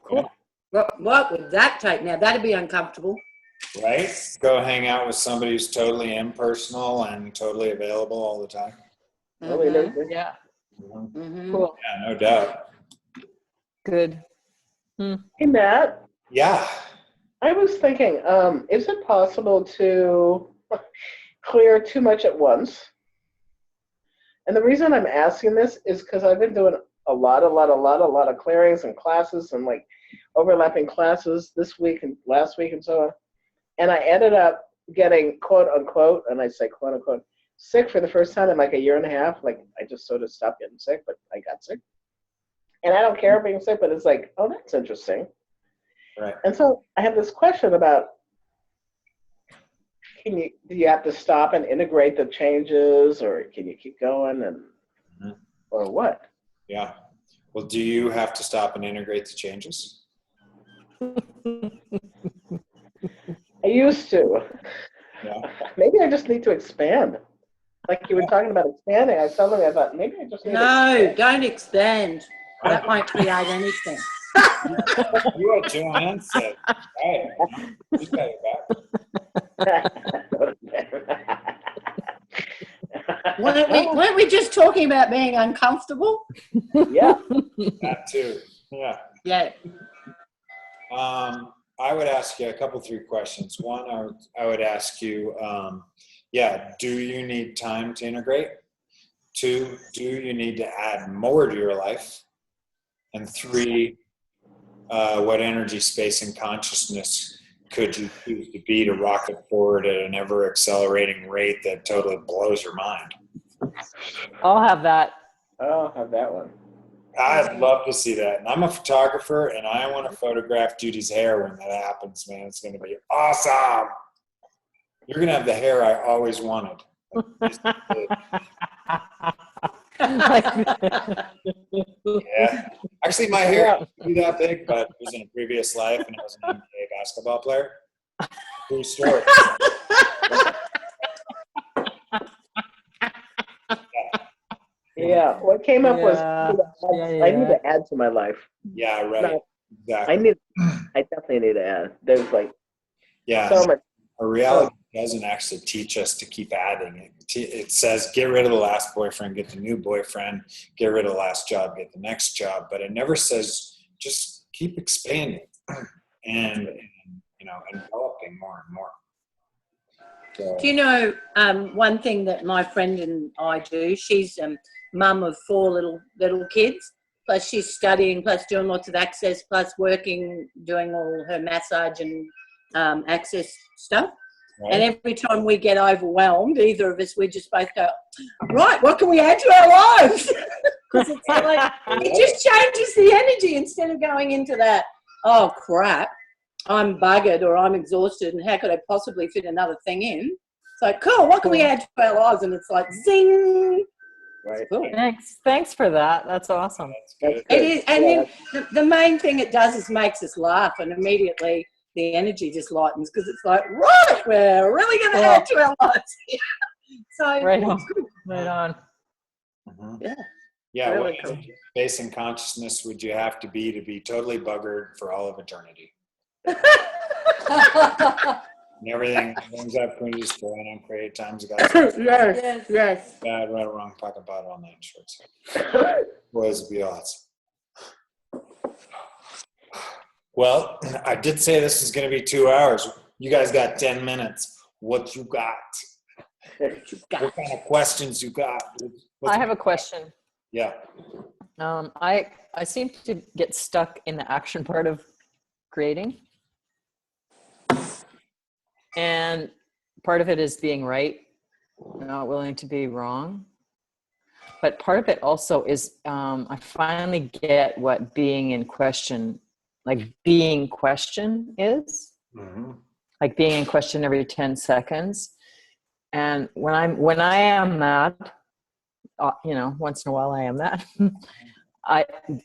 Cool. What would that take? Now that'd be uncomfortable. Right? Go hang out with somebody who's totally impersonal and totally available all the time. Yeah. Mm-hmm. Cool. Yeah, no doubt. Good. Hey, Matt. Yeah. I was thinking, is it possible to clear too much at once? And the reason I'm asking this is because I've been doing a lot of clearings and classes and like overlapping classes this week and last week and so on. And I ended up getting quote unquote, and I say quote unquote, sick for the first time in like a year and a half. Like I just sort of stopped getting sick, but I got sick. And I don't care being sick, but it's like, oh, that's interesting. Right. And so I have this question about, do you have to stop and integrate the changes, or can you keep going, and or what? Yeah. Well, do you have to stop and integrate the changes? I used to. Yeah. Maybe I just need to expand. Like you were talking about expanding, I thought maybe I just need to No, don't expand. That won't create anything. You what Joanne said. Right. You got it back. Weren't we just talking about being uncomfortable? Yeah. That too. Yeah. Yeah. I would ask you a couple, 3 questions. One, I would ask you, do you need time to integrate? 2, do you need to add more to your life? And 3, what energy, space, and consciousness could you choose to be to rocket forward at an ever accelerating rate that totally blows your mind? I'll have that. I'll have that one. I'd love to see that. And I'm a photographer, and I want to photograph Judy's hair when that happens, man. It's going to be awesome. You're going to have the hair I always wanted. Yeah. Actually, my hair used to be that big, but it was in a previous life, and I was an NBA basketball player. True story. Yeah. What came up was I need to add to my life. Yeah, right. No, Exactly. I definitely need to add. There's like Yeah. so much. Our reality doesn't actually teach us to keep adding. It says, get rid of the last boyfriend, get the new boyfriend, get rid of the last job, get the next job. But it never says, just keep expanding and developing more and more. So, Do you know one thing that my friend and I do? She's mum of 4 little kids. Plus she's studying, plus doing lots of access, plus working, doing all her massage and access stuff. right? And every time we get overwhelmed, either of us, we just both go, right, what can we add to our lives? Because it's like, it just changes the energy instead of going into that, oh crap, I'm buggered or I'm exhausted and how could I possibly fit another thing in? It's like, cool, what can we add to our lives? And it's like, zing. Right. Cool. Thanks for that. That's awesome. That's It good. is, and Yeah. then the main thing it does is makes us laugh, and immediately the energy just lightens because it's like, right, we're really going to Cool. add to our lives here. So Right on. it's good. Right on. Mhm. Yeah. Yeah, Really what cool. base in consciousness would you have to be totally buggered for all of eternity? And everything brings up when you just go in on creative times, guys. Yes, yes. Bad, right, or wrong, talk about it all night in shorts. Boys be odds. Well, I did say this is going to be 2 hours. You guys got 10 minutes. What you got? What kind of questions you got? I have a question. Yeah. I seem to get stuck in the action part of creating. And part of it is being right, not willing to be wrong. But part of it also is I finally get what being in question, like being question is. Mm-hmm. Like being in question every 10 seconds. And when I am that, once in a while I am that,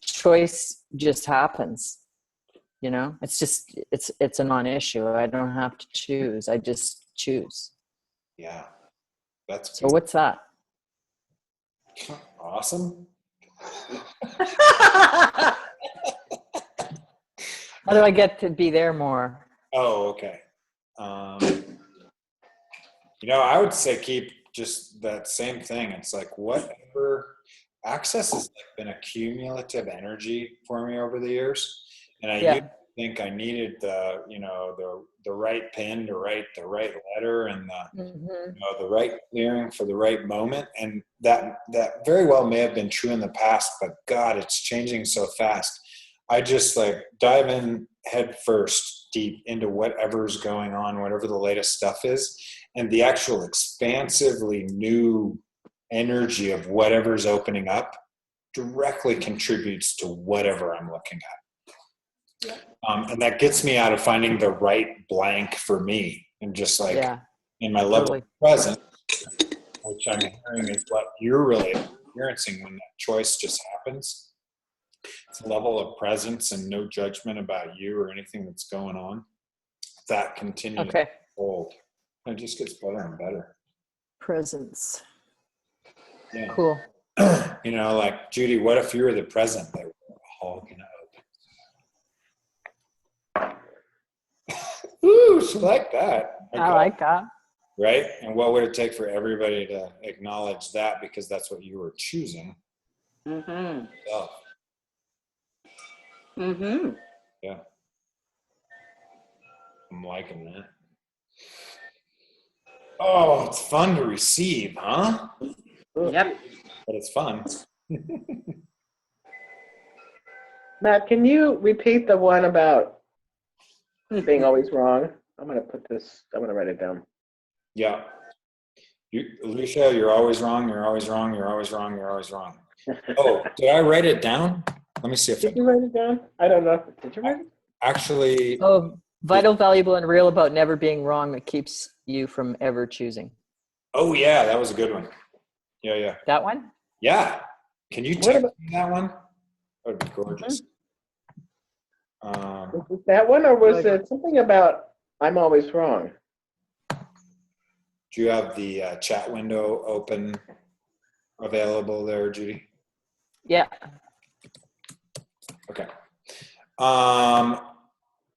choice just happens. It's a non-issue. I don't have to choose. I just choose. Yeah. That's So what's that? awesome. How do I get to be there more? Oh, okay. I would say keep just that same thing. It's like whatever access has been a cumulative energy for me over the years. And I used to think I needed the right pen to write the right letter and the right clearing for the right moment. And that very well may have been true in the past, but God, it's changing so fast. I just dive in head first deep into whatever's going on, whatever the latest stuff is. And the actual expansively new energy of whatever's opening up directly contributes to whatever I'm looking at. And that gets me out of finding the right blank for me and just in my level of presence, which I'm hearing is what you're really experiencing when that choice just happens. It's a level of presence and no judgment about you or anything that's going on. That continues to hold. It just gets better and better. Presence. Yeah. Cool. Judy, what if you were the present that we're all gonna open? Ooh, she like that. Okay. I like that. Right? And what would it take for everybody to acknowledge that because that's what you were choosing? Mm-hmm. So, Mm-hmm. yeah. I'm liking that. Oh, it's fun to receive, huh? Yep. But it's fun. Matt, can you repeat the one about being always wrong? I'm going to write it down. Yeah. Alicia, you're always wrong. You're always wrong. You're always wrong. You're always wrong. Oh, did I write it down? Let me see if Did you write it down? I don't know. Did you write it? Actually. Oh, vital, valuable, and real about never being wrong that keeps you from ever choosing. Oh, yeah. That was a good one. Yeah. That one? Yeah. Can you text me that one? That would be gorgeous. Was it that one, or was it something about I'm always wrong? Do you have the chat window open, available there, Judy? Yeah. Okay.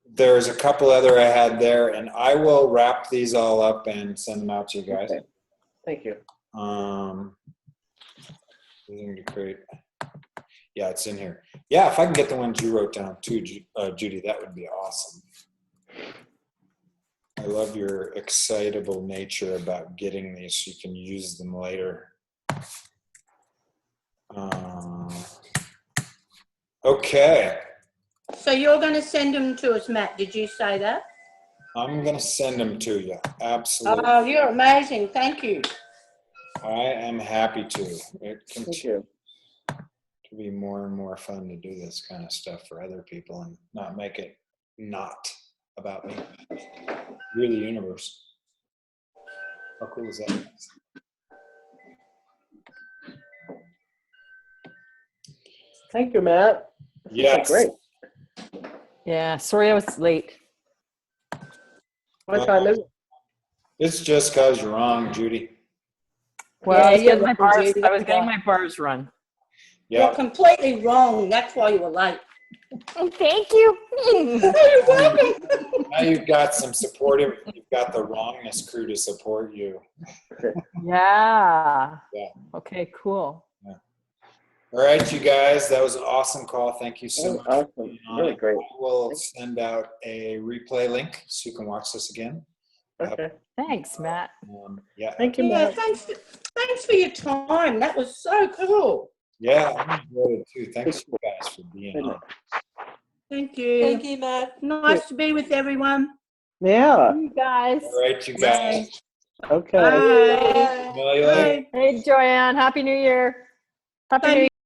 There's a couple other I had there, and I will wrap these all up and send them out to you guys. Okay. Thank you. To create. Yeah, it's in here. Yeah, if I can get the ones you wrote down too, Judy, that would be awesome. I love your excitable nature about getting these so you can use them later. Okay. So you're going to send them to us, Matt. Did you say that? I'm going to send them to you. Absolutely. Oh, you're amazing. Thank you. I am happy to. It Thank continues you. to be more and more fun to do this kind of stuff for other people and not make it not about me. You're the universe. How cool is that? Thank you, Matt. This is Yes. great. Yeah, sorry I was late. What time is it? It's just because you're wrong, Judy. Well, Yeah, I was you're getting my wrong, bars. Judy, I was that's getting right. my bars run. You're Yeah. completely wrong. That's why you were late. Oh, thank you. You're welcome. Now you've got some supportive, you've got the wrongness crew to support you. Yeah. Yeah. Okay, cool. All right, you guys, that was an awesome call. Thank you so much. Awesome. For being on Really it. great. I will send out a replay link so you can watch this again. Okay. Thanks, Matt. Yeah. Thank you, Yeah, Matt. thanks for your time. That was so cool. Yeah, I enjoyed it too. Thanks you guys for being on. Thank you. Thank you, Matt. Nice to be with everyone. Yeah. You guys. All right, you guys. Okay. Bye. Smell you later. Bye. Hey, Joanne. Happy New Year. Happy New Same Year.